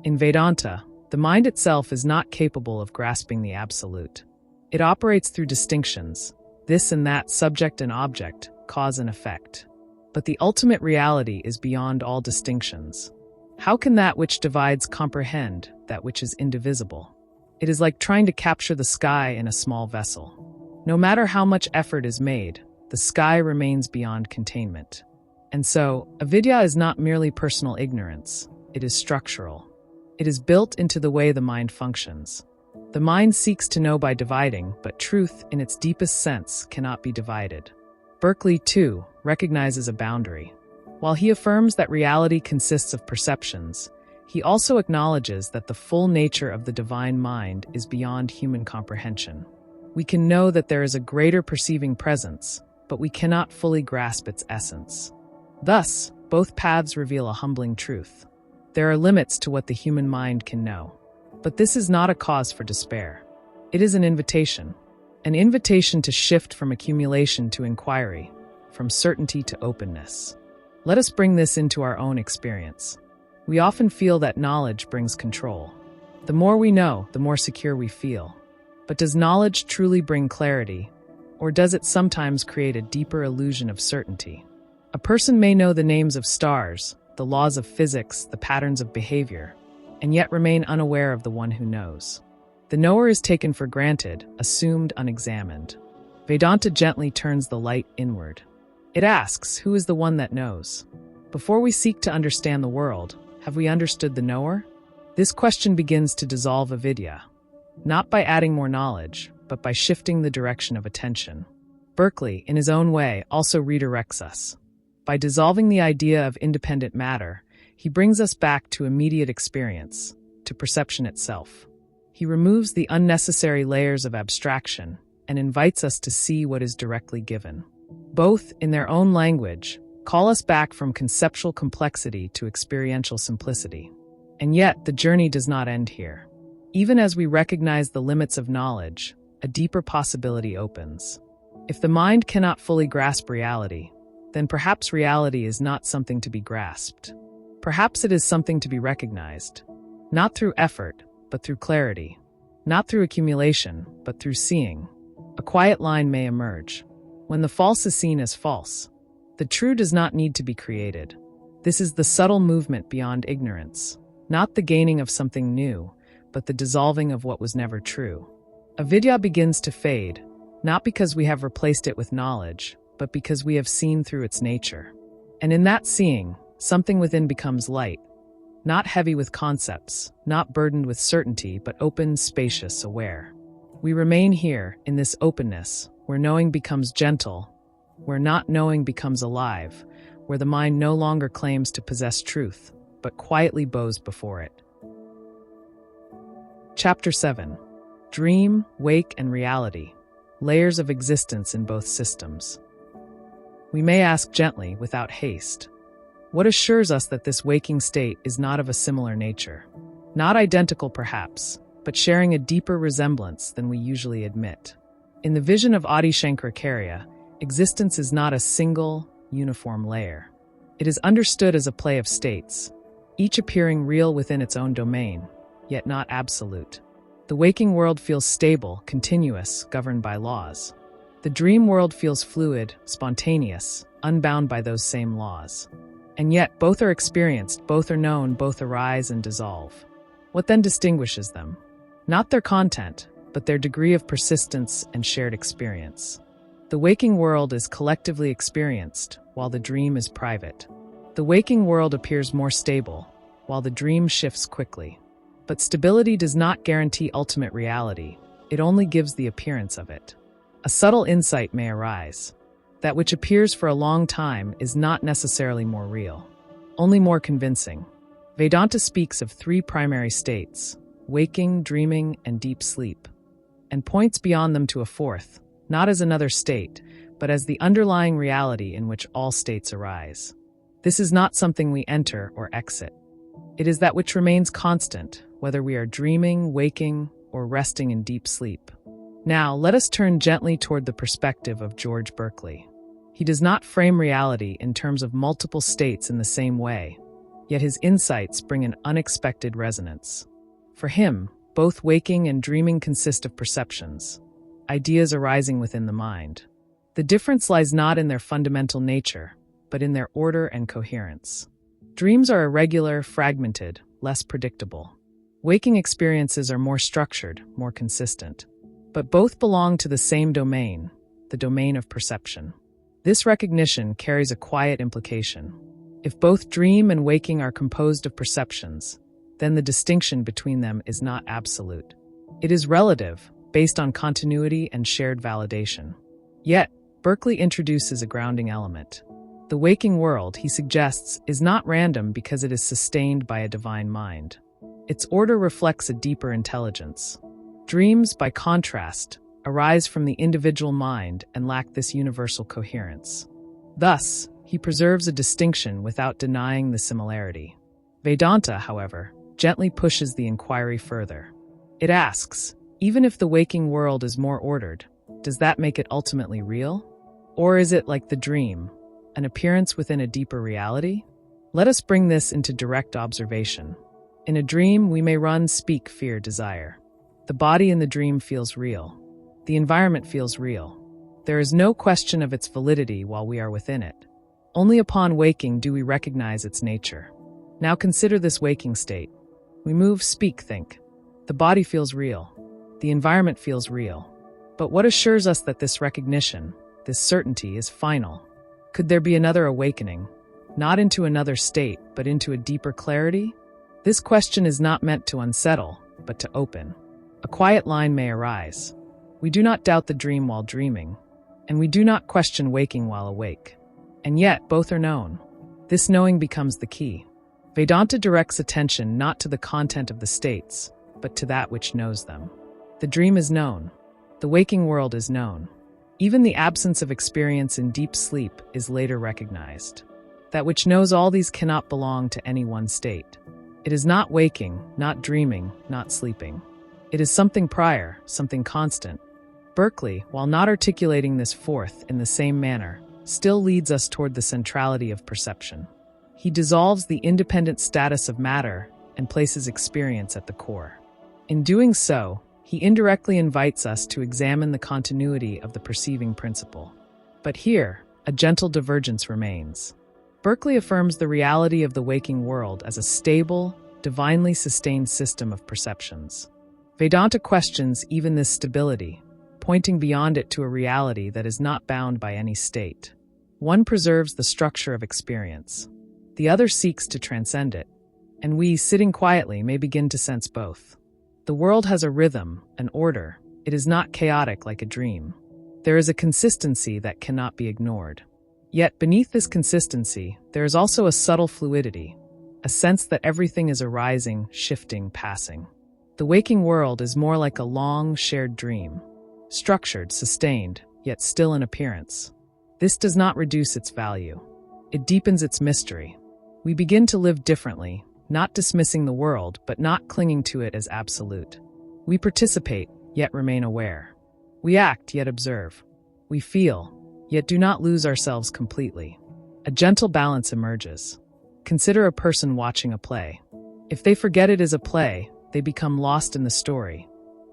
In Vedanta, the mind itself is not capable of grasping the absolute. It operates through distinctions, this and that, subject and object, cause and effect. But the ultimate reality is beyond all distinctions. How can that which divides comprehend that which is indivisible? It is like trying to capture the sky in a small vessel. No matter how much effort is made, the sky remains beyond containment. And so, avidyā is not merely personal ignorance, it is structural. It is built into the way the mind functions. The mind seeks to know by dividing, but truth, in its deepest sense, cannot be divided. Berkeley, too, recognizes a boundary. While he affirms that reality consists of perceptions, he also acknowledges that the full nature of the divine mind is beyond human comprehension. We can know that there is a greater perceiving presence, but we cannot fully grasp its essence. Thus, both paths reveal a humbling truth. There are limits to what the human mind can know. But this is not a cause for despair. It is an invitation to shift from accumulation to inquiry, from certainty to openness. Let us bring this into our own experience. We often feel that knowledge brings control. The more we know, the more secure we feel. But does knowledge truly bring clarity, or does it sometimes create a deeper illusion of certainty? A person may know the names of stars, the laws of physics, the patterns of behavior, and yet remain unaware of the one who knows. The knower is taken for granted, assumed, unexamined. Vedanta gently turns the light inward. It asks, who is the one that knows? Before we seek to understand the world, have we understood the knower? This question begins to dissolve avidyā, not by adding more knowledge, but by shifting the direction of attention. Berkeley, in his own way, also redirects us. By dissolving the idea of independent matter, he brings us back to immediate experience, to perception itself. He removes the unnecessary layers of abstraction and invites us to see what is directly given. Both, in their own language, call us back from conceptual complexity to experiential simplicity. And yet, the journey does not end here. Even as we recognize the limits of knowledge, a deeper possibility opens. If the mind cannot fully grasp reality, then perhaps reality is not something to be grasped. Perhaps it is something to be recognized, not through effort, but through clarity, not through accumulation, but through seeing. A quiet line may emerge. When the false is seen as false, the true does not need to be created. This is the subtle movement beyond ignorance, not the gaining of something new, but the dissolving of what was never true. Avidyā begins to fade, not because we have replaced it with knowledge, but because we have seen through its nature. And in that seeing, something within becomes light, not heavy with concepts, not burdened with certainty, but open, spacious, aware. We remain here, in this openness, where knowing becomes gentle, where not knowing becomes alive, where the mind no longer claims to possess truth, but quietly bows before it. Chapter 7. Dream, Wake, and Reality. Layers of existence in both systems. We may ask gently, without haste, what assures us that this waking state is not of a similar nature? Not identical, perhaps, but sharing a deeper resemblance than we usually admit. In the vision of Adi Shankaracharya, existence is not a single, uniform layer. It is understood as a play of states, each appearing real within its own domain, yet not absolute. The waking world feels stable, continuous, governed by laws. The dream world feels fluid, spontaneous, unbound by those same laws. And yet, both are experienced, both are known, both arise and dissolve. What then distinguishes them? Not their content, but their degree of persistence and shared experience. The waking world is collectively experienced, while the dream is private. The waking world appears more stable, while the dream shifts quickly. But stability does not guarantee ultimate reality, it only gives the appearance of it. A subtle insight may arise. That which appears for a long time is not necessarily more real, only more convincing. Vedanta speaks of three primary states: waking, dreaming, and deep sleep, and points beyond them to a fourth, not as another state, but as the underlying reality in which all states arise. This is not something we enter or exit. It is that which remains constant, whether we are dreaming, waking, or resting in deep sleep. Now, let us turn gently toward the perspective of George Berkeley. He does not frame reality in terms of multiple states in the same way, yet his insights bring an unexpected resonance. For him, both waking and dreaming consist of perceptions, ideas arising within the mind. The difference lies not in their fundamental nature, but in their order and coherence. Dreams are irregular, fragmented, less predictable. Waking experiences are more structured, more consistent. But both belong to the same domain, the domain of perception. This recognition carries a quiet implication. If both dream and waking are composed of perceptions, then the distinction between them is not absolute. It is relative, based on continuity and shared validation. Yet, Berkeley introduces a grounding element. The waking world, he suggests, is not random because it is sustained by a divine mind. Its order reflects a deeper intelligence. Dreams, by contrast, arise from the individual mind and lack this universal coherence. Thus, he preserves a distinction without denying the similarity. Vedanta, however, gently pushes the inquiry further. It asks, even if the waking world is more ordered, does that make it ultimately real? Or is it like the dream, an appearance within a deeper reality? Let us bring this into direct observation. In a dream, we may run, speak, fear, desire. The body in the dream feels real. The environment feels real. There is no question of its validity while we are within it. Only upon waking do we recognize its nature. Now consider this waking state. We move, speak, think. The body feels real. The environment feels real. But what assures us that this recognition, this certainty, is final? Could there be another awakening, not into another state, but into a deeper clarity? This question is not meant to unsettle, but to open. A quiet line may arise. We do not doubt the dream while dreaming. and we do not question waking while awake. And yet, both are known. This knowing becomes the key. Vedanta directs attention not to the content of the states, but to that which knows them. The dream is known. The waking world is known. Even the absence of experience in deep sleep is later recognized. That which knows all these cannot belong to any one state. It is not waking, not dreaming, not sleeping. It is something prior, something constant. Berkeley, while not articulating this forth in the same manner, still leads us toward the centrality of perception. He dissolves the independent status of matter and places experience at the core. In doing so, he indirectly invites us to examine the continuity of the perceiving principle. But here, a gentle divergence remains. Berkeley affirms the reality of the waking world as a stable, divinely sustained system of perceptions. Vedanta questions even this stability, pointing beyond it to a reality that is not bound by any state. One preserves the structure of experience. The other seeks to transcend it, and we, sitting quietly, may begin to sense both. The world has a rhythm, an order. It is not chaotic like a dream. There is a consistency that cannot be ignored. Yet beneath this consistency, there is also a subtle fluidity, a sense that everything is arising, shifting, passing. The waking world is more like a long, shared dream, structured, sustained, yet still in appearance. This does not reduce its value. It deepens its mystery. We begin to live differently, not dismissing the world, but not clinging to it as absolute. We participate, yet remain aware. We act, yet observe. We feel, yet do not lose ourselves completely. A gentle balance emerges. Consider a person watching a play. If they forget it is a play, they become lost in the story.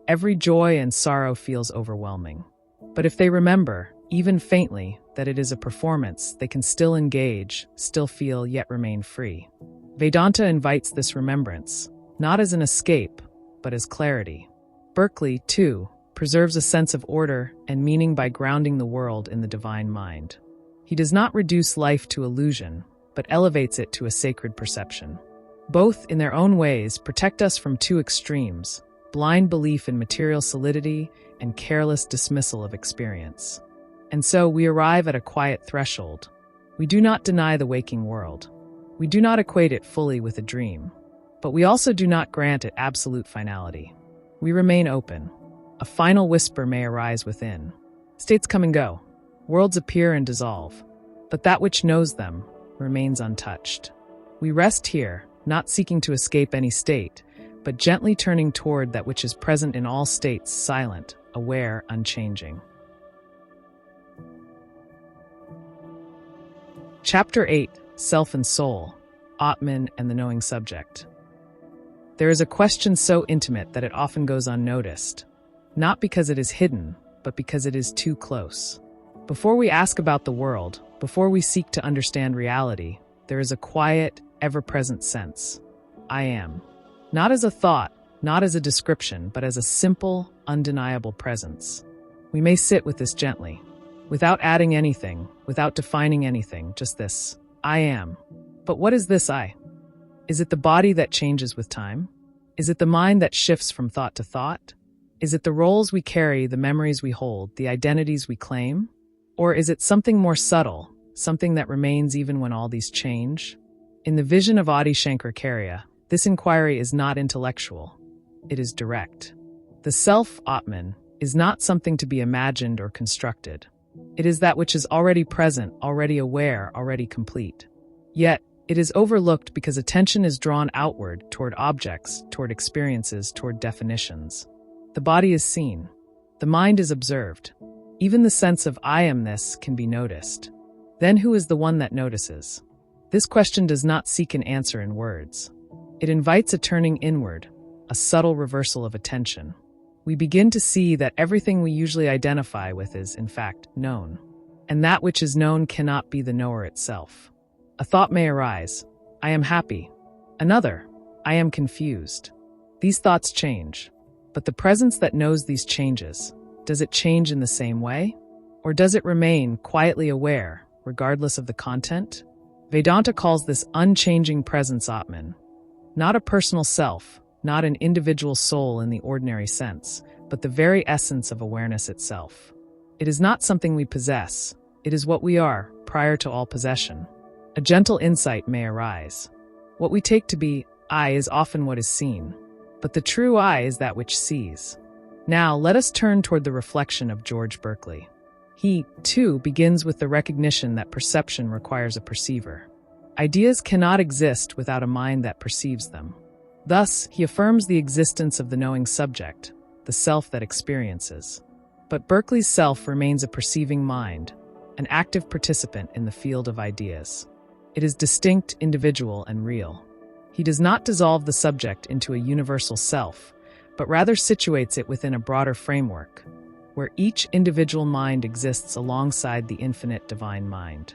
Every joy and sorrow feels overwhelming. But if they remember, even faintly, that it is a performance, they can still engage, still feel, yet remain free. Vedanta invites this remembrance, not as an escape, but as clarity. Berkeley, too, preserves a sense of order and meaning by grounding the world in the divine mind. He does not reduce life to illusion, but elevates it to a sacred perception. Both, in their own ways, protect us from two extremes: blind belief in material solidity and careless dismissal of experience. And so we arrive at a quiet threshold. We do not deny the waking world. We do not equate it fully with a dream. But we also do not grant it absolute finality. We remain open. A final whisper may arise within. States come and go. Worlds appear and dissolve. But that which knows them remains untouched. We rest here, not seeking to escape any state, but gently turning toward that which is present in all states, silent, aware, unchanging. Chapter 8, Self and Soul, Ātman and the Knowing Subject. There is a question so intimate that it often goes unnoticed, not because it is hidden, but because it is too close. Before we ask about the world, before we seek to understand reality, there is a quiet, ever-present sense. I am. Not as a thought, not as a description, but as a simple, undeniable presence. We may sit with this gently, without adding anything, without defining anything, just this, I am. But what is this I? Is it the body that changes with time? Is it the mind that shifts from thought to thought? Is it the roles we carry, the memories we hold, the identities we claim? Or is it something more subtle, something that remains even when all these change? In the vision of Adi Shankaracharya, this inquiry is not intellectual. It is direct. The self, Ātman, is not something to be imagined or constructed. It is that which is already present, already aware, already complete. Yet, it is overlooked because attention is drawn outward, toward objects, toward experiences, toward definitions. The body is seen. The mind is observed. Even the sense of I amness can be noticed. Then who is the one that notices? This question does not seek an answer in words. It invites a turning inward, a subtle reversal of attention. We begin to see that everything we usually identify with is, in fact, known. And that which is known cannot be the knower itself. A thought may arise, I am happy. Another, I am confused. These thoughts change. But the presence that knows these changes, does it change in the same way? Or does it remain quietly aware, regardless of the content? Vedanta calls this unchanging presence Ātman. Not a personal self, not an individual soul in the ordinary sense, but the very essence of awareness itself. It is not something we possess. It is what we are, prior to all possession. A gentle insight may arise. What we take to be I is often what is seen, but the true I is that which sees. Now, let us turn toward the reflection of George Berkeley. He, too, begins with the recognition that perception requires a perceiver. Ideas cannot exist without a mind that perceives them. Thus, he affirms the existence of the knowing subject, the self that experiences. But Berkeley's self remains a perceiving mind, an active participant in the field of ideas. It is distinct, individual, and real. He does not dissolve the subject into a universal self, but rather situates it within a broader framework, where each individual mind exists alongside the infinite divine mind.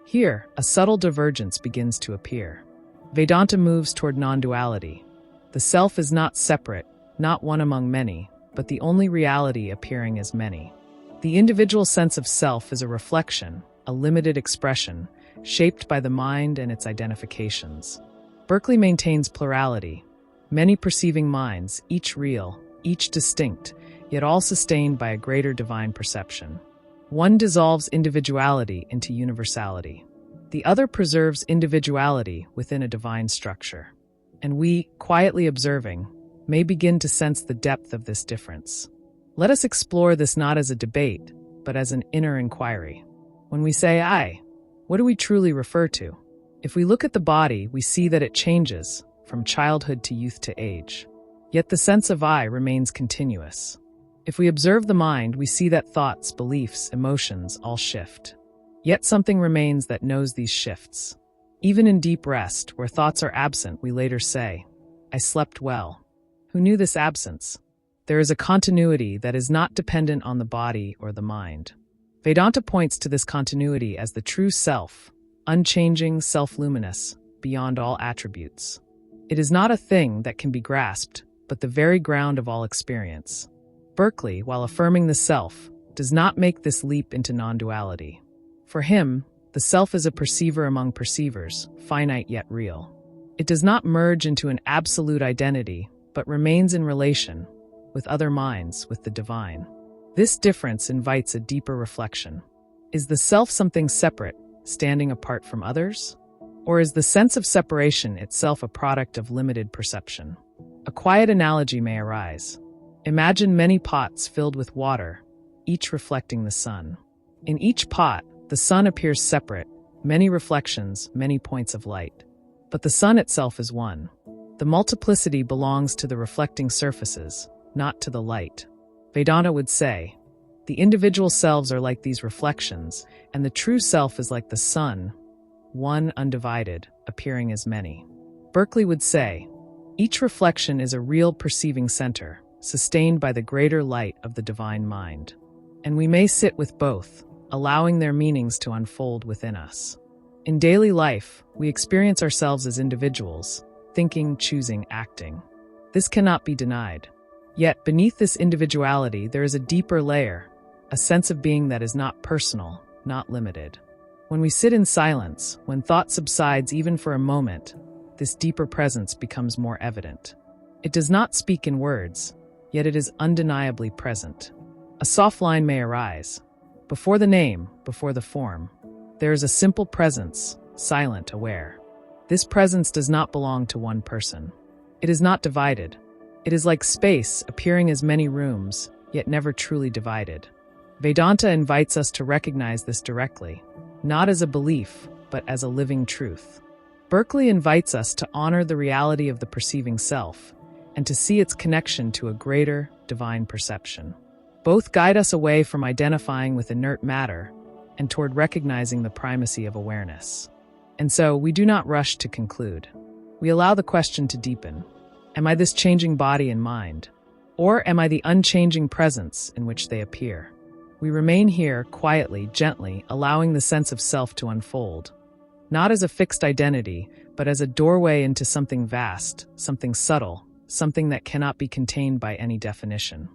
Here, a subtle divergence begins to appear. Vedanta moves toward non-duality. The self is not separate, not one among many, but the only reality appearing as many. The individual sense of self is a reflection, a limited expression, shaped by the mind and its identifications. Berkeley maintains plurality, many perceiving minds, each real, each distinct, yet all sustained by a greater divine perception. One dissolves individuality into universality. The other preserves individuality within a divine structure. And we, quietly observing, may begin to sense the depth of this difference. Let us explore this not as a debate, but as an inner inquiry. When we say I, what do we truly refer to? If we look at the body, we see that it changes from childhood to youth to age. Yet the sense of I remains continuous. If we observe the mind, we see that thoughts, beliefs, emotions all shift. Yet something remains that knows these shifts. Even in deep rest, where thoughts are absent, we later say, I slept well. Who knew this absence? There is a continuity that is not dependent on the body or the mind. Vedanta points to this continuity as the true self, unchanging, self-luminous, beyond all attributes. It is not a thing that can be grasped, but the very ground of all experience. Berkeley, while affirming the self, does not make this leap into non-duality. For him, the self is a perceiver among perceivers, finite yet real. It does not merge into an absolute identity, but remains in relation with other minds, with the divine. This difference invites a deeper reflection. Is the self something separate, standing apart from others? Or is the sense of separation itself a product of limited perception? A quiet analogy may arise. Imagine many pots filled with water, each reflecting the sun. In each pot, the sun appears separate, many reflections, many points of light. But the sun itself is one. The multiplicity belongs to the reflecting surfaces, not to the light. Vedanta would say, the individual selves are like these reflections, and the true self is like the sun, one undivided, appearing as many. Berkeley would say, each reflection is a real perceiving center, sustained by the greater light of the divine mind. And we may sit with both, allowing their meanings to unfold within us. In daily life, we experience ourselves as individuals, thinking, choosing, acting. This cannot be denied. Yet, beneath this individuality, there is a deeper layer, a sense of being that is not personal, not limited. When we sit in silence, when thought subsides even for a moment, this deeper presence becomes more evident. It does not speak in words, yet it is undeniably present. A soft line may arise. Before the name, before the form, there is a simple presence, silent, aware. This presence does not belong to one person. It is not divided. It is like space, appearing as many rooms, yet never truly divided. Vedanta invites us to recognize this directly, not as a belief, but as a living truth. Berkeley invites us to honor the reality of the perceiving self, and to see its connection to a greater, divine perception. Both guide us away from identifying with inert matter, and toward recognizing the primacy of awareness. And so, we do not rush to conclude. We allow the question to deepen. Am I this changing body and mind? Or am I the unchanging presence in which they appear? We remain here, quietly, gently, allowing the sense of self to unfold, not as a fixed identity, but as a doorway into something vast, something subtle, something that cannot be contained by any definition.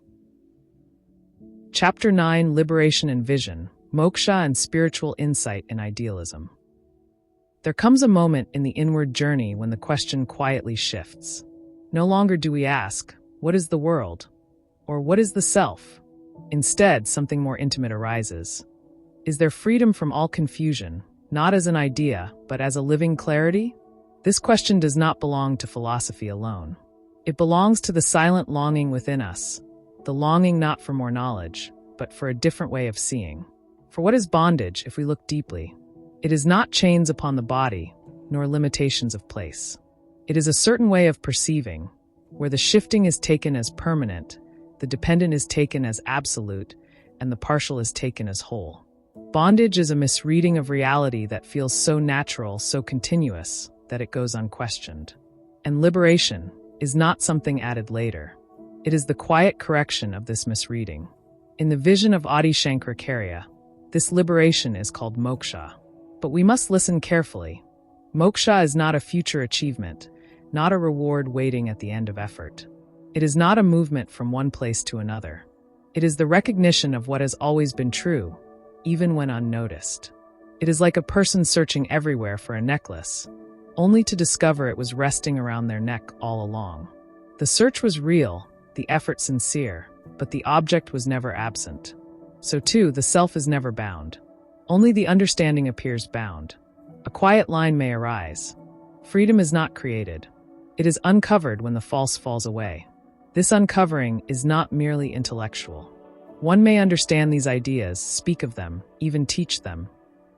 Chapter 9, Liberation and Vision, Mokṣa and Spiritual Insight in Idealism. There comes a moment in the inward journey when the question quietly shifts. No longer do we ask, what is the world? Or what is the self? Instead, something more intimate arises. Is there freedom from all confusion, not as an idea, but as a living clarity? This question does not belong to philosophy alone. It belongs to the silent longing within us, the longing not for more knowledge, but for a different way of seeing. For what is bondage, if we look deeply? It is not chains upon the body, nor limitations of place. It is a certain way of perceiving, where the shifting is taken as permanent, the dependent is taken as absolute, and the partial is taken as whole. Bondage is a misreading of reality that feels so natural, so continuous, that it goes unquestioned. And liberation is not something added later. It is the quiet correction of this misreading. In the vision of Adi Shankaracharya, this liberation is called Mokṣa. But we must listen carefully. Mokṣa is not a future achievement, not a reward waiting at the end of effort. It is not a movement from one place to another. It is the recognition of what has always been true, even when unnoticed. It is like a person searching everywhere for a necklace, only to discover it was resting around their neck all along. The search was real, the effort sincere, but the object was never absent. So too, the self is never bound. Only the understanding appears bound. A quiet line may arise. Freedom is not created. It is uncovered when the false falls away. This uncovering is not merely intellectual. One may understand these ideas, speak of them, even teach them,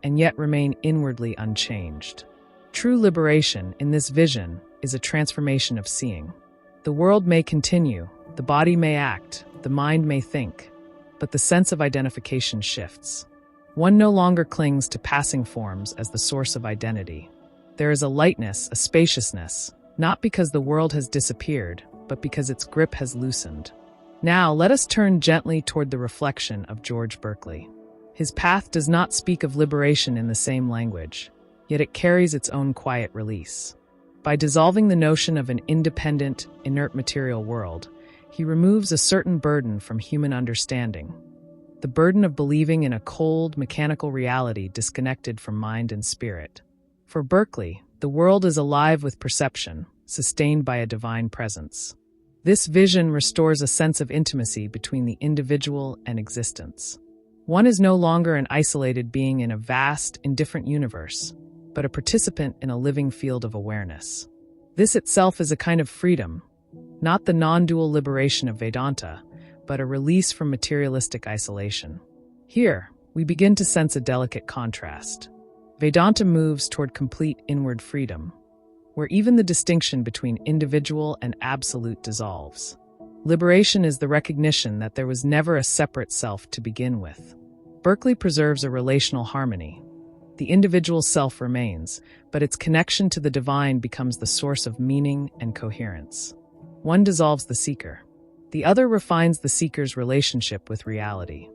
and yet remain inwardly unchanged. True liberation, in this vision, is a transformation of seeing. The world may continue, the body may act, the mind may think, but the sense of identification shifts. One no longer clings to passing forms as the source of identity. There is a lightness, a spaciousness, not because the world has disappeared, but because its grip has loosened. Now, let us turn gently toward the reflection of George Berkeley. His path does not speak of liberation in the same language, yet it carries its own quiet release. By dissolving the notion of an independent, inert material world, he removes a certain burden from human understanding, the burden of believing in a cold, mechanical reality disconnected from mind and spirit. For Berkeley, the world is alive with perception, sustained by a divine presence. This vision restores a sense of intimacy between the individual and existence. One is no longer an isolated being in a vast, indifferent universe, but a participant in a living field of awareness. This itself is a kind of freedom, not the non-dual liberation of Vedanta, but a release from materialistic isolation. Here, we begin to sense a delicate contrast. Vedanta moves toward complete inward freedom, where even the distinction between individual and absolute dissolves. Liberation is the recognition that there was never a separate self to begin with. Berkeley preserves a relational harmony. The individual self remains, but its connection to the divine becomes the source of meaning and coherence. One dissolves the seeker. The other refines the seeker's relationship with reality.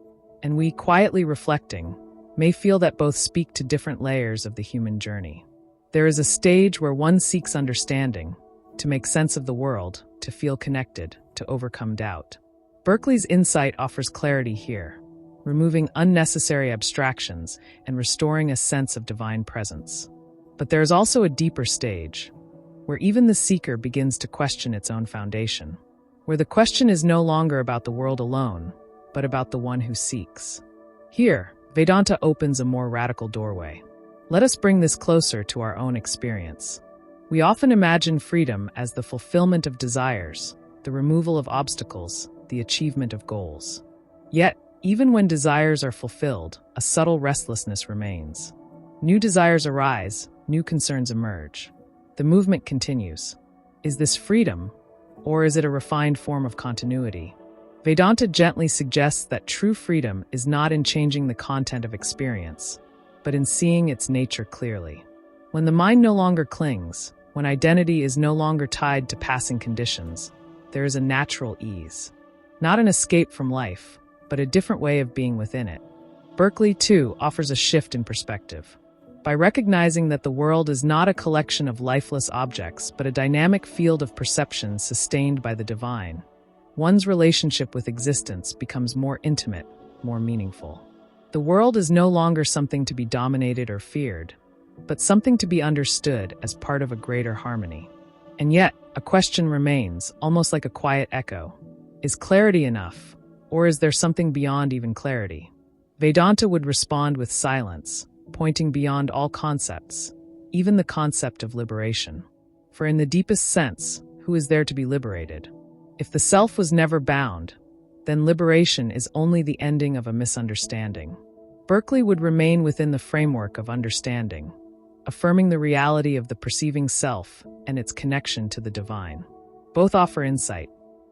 And we, quietly reflecting, may feel that both speak to different layers of the human journey. There is a stage where one seeks understanding, to make sense of the world, to feel connected, to overcome doubt. Berkeley's insight offers clarity here, removing unnecessary abstractions and restoring a sense of divine presence. But there is also a deeper stage, where even the seeker begins to question its own foundation, where the question is no longer about the world alone, but about the one who seeks. Here, Vedanta opens a more radical doorway. Let us bring this closer to our own experience. We often imagine freedom as the fulfillment of desires, the removal of obstacles, the achievement of goals. Yet, even when desires are fulfilled, a subtle restlessness remains. New desires arise, new concerns emerge. The movement continues. Is this freedom, or is it a refined form of continuity? Vedanta gently suggests that true freedom is not in changing the content of experience, but in seeing its nature clearly. When the mind no longer clings, when identity is no longer tied to passing conditions, there is a natural ease. Not an escape from life, but a different way of being within it. Berkeley, too, offers a shift in perspective. By recognizing that the world is not a collection of lifeless objects, but a dynamic field of perception sustained by the divine, one's relationship with existence becomes more intimate, more meaningful. The world is no longer something to be dominated or feared, but something to be understood as part of a greater harmony. And yet, a question remains, almost like a quiet echo. Is clarity enough, Or is there something beyond even clarity? Vedanta would respond with silence, pointing beyond all concepts, even the concept of liberation. For in the deepest sense, who is there to be liberated? If the self was never bound, then liberation is only the ending of a misunderstanding. Berkeley would remain within the framework of understanding, affirming the reality of the perceiving self and its connection to the divine. Both offer insight,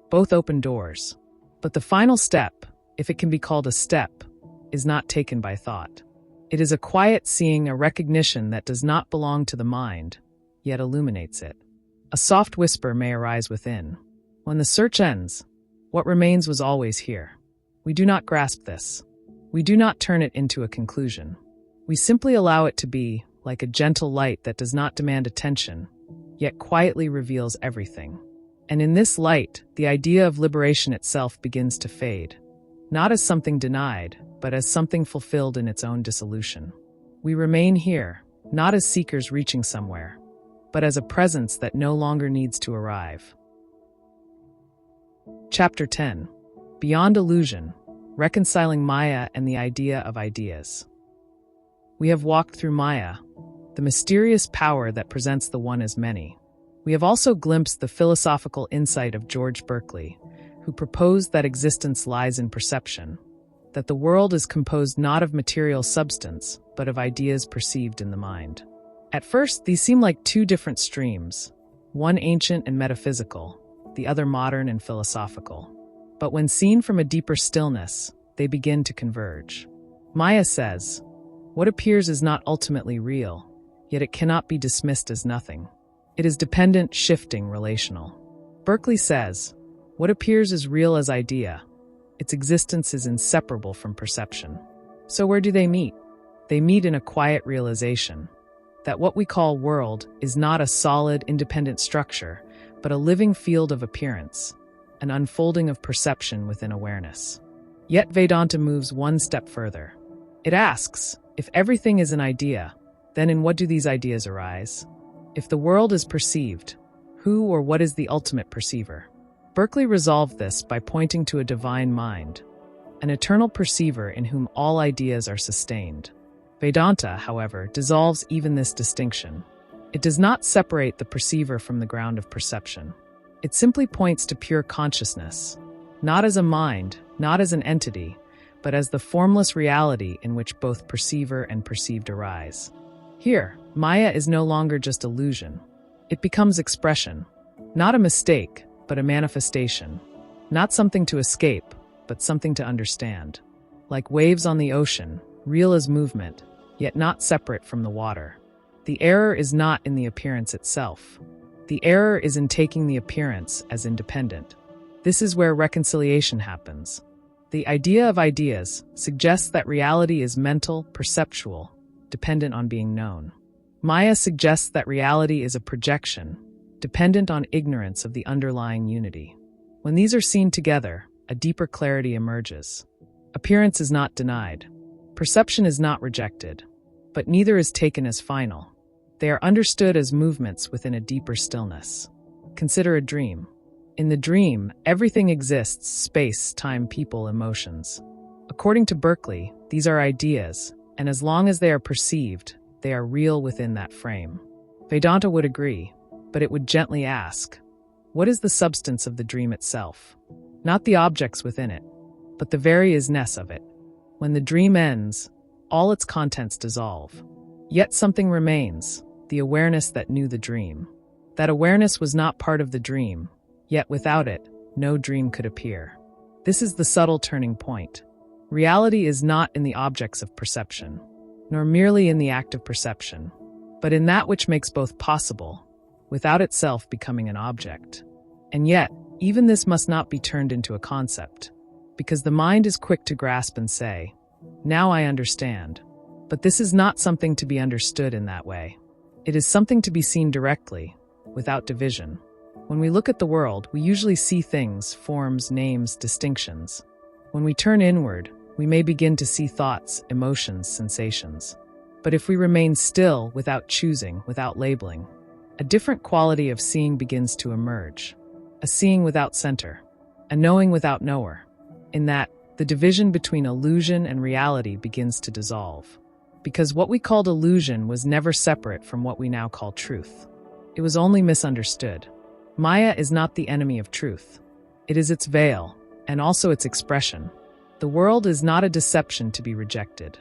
both open doors. But the final step, if it can be called a step, is not taken by thought. It is a quiet seeing, a recognition that does not belong to the mind, yet illuminates it. A soft whisper may arise within. When the search ends, what remains was always here. We do not grasp this. We do not turn it into a conclusion. We simply allow it to be, like a gentle light that does not demand attention, yet quietly reveals everything. And in this light, the idea of liberation itself begins to fade, not as something denied, but as something fulfilled in its own dissolution. We remain here, not as seekers reaching somewhere, but as a presence that no longer needs to arrive. Chapter 10. Beyond Illusion, Reconciling Maya and the Idea of Ideas. We have walked through Maya, the mysterious power that presents the one as many. We have also glimpsed the philosophical insight of George Berkeley, who proposed that existence lies in perception, that the world is composed not of material substance, but of ideas perceived in the mind. At first, these seem like two different streams, one ancient and metaphysical, the other modern and philosophical. But when seen from a deeper stillness, they begin to converge. Maya says, what appears is not ultimately real, yet it cannot be dismissed as nothing. It is dependent, shifting, relational. Berkeley says, what appears is real as idea. Its existence is inseparable from perception. So where do they meet? They meet in a quiet realization that what we call world is not a solid, independent structure, but a living field of appearance, an unfolding of perception within awareness. Yet Vedanta moves one step further. It asks, if everything is an idea, then in what do these ideas arise? If the world is perceived, who or what is the ultimate perceiver? Berkeley resolved this by pointing to a divine mind, an eternal perceiver in whom all ideas are sustained. Vedanta, however, dissolves even this distinction. It does not separate the perceiver from the ground of perception. It simply points to pure consciousness, not as a mind, not as an entity, but as the formless reality in which both perceiver and perceived arise. Here, Maya is no longer just illusion. It becomes expression, not a mistake, but a manifestation, not something to escape, but something to understand. Like waves on the ocean, real as movement, yet not separate from the water. The error is not in the appearance itself. The error is in taking the appearance as independent. This is where reconciliation happens. The idea of ideas suggests that reality is mental, perceptual, dependent on being known. Maya suggests that reality is a projection, dependent on ignorance of the underlying unity. When these are seen together, a deeper clarity emerges. Appearance is not denied. Perception is not rejected, but neither is taken as final. They are understood as movements within a deeper stillness. Consider a dream. In the dream, everything exists: space, time, people, emotions. According to Berkeley, these are ideas, and as long as they are perceived, they are real within that frame. Vedanta would agree, but it would gently ask, what is the substance of the dream itself? Not the objects within it, but the very isness of it. When the dream ends, all its contents dissolve. Yet something remains, the awareness that knew the dream. That awareness was not part of the dream, yet without it, no dream could appear. This is the subtle turning point. Reality is not in the objects of perception, nor merely in the act of perception, but in that which makes both possible, without itself becoming an object. And yet, even this must not be turned into a concept, because the mind is quick to grasp and say, now I understand. But this is not something to be understood in that way. It is something to be seen directly, without division. When we look at the world, we usually see things, forms, names, distinctions. When we turn inward, we may begin to see thoughts, emotions, sensations. But if we remain still, without choosing, without labeling, a different quality of seeing begins to emerge. A seeing without center, a knowing without knower. in that the division between illusion and reality begins to dissolve. Because what we called illusion was never separate from what we now call truth. It was only misunderstood. Maya is not the enemy of truth. It is its veil, and also its expression. The world is not a deception to be rejected.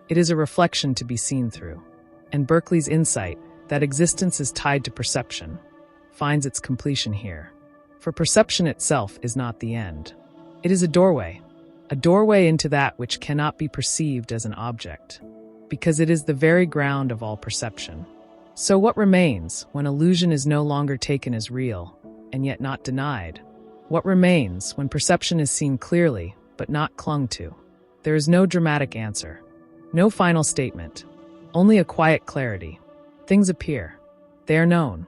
It is a reflection to be seen through. And Berkeley's insight, that existence is tied to perception, finds its completion here. For perception itself is not the end. It is a doorway into that which cannot be perceived as an object, because it is the very ground of all perception. So what remains when illusion is no longer taken as real, and yet not denied? What remains when perception is seen clearly, but not clung to? There is no dramatic answer, no final statement, only a quiet clarity. Things appear. They are known.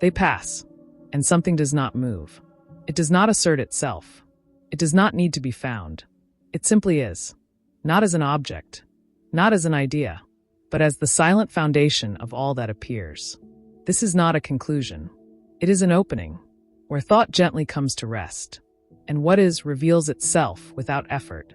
They pass. And something does not move. It does not assert itself. It does not need to be found. It simply is. Not as an object, not as an idea, but as the silent foundation of all that appears. This is not a conclusion. It is an opening, where thought gently comes to rest, and what is reveals itself without effort,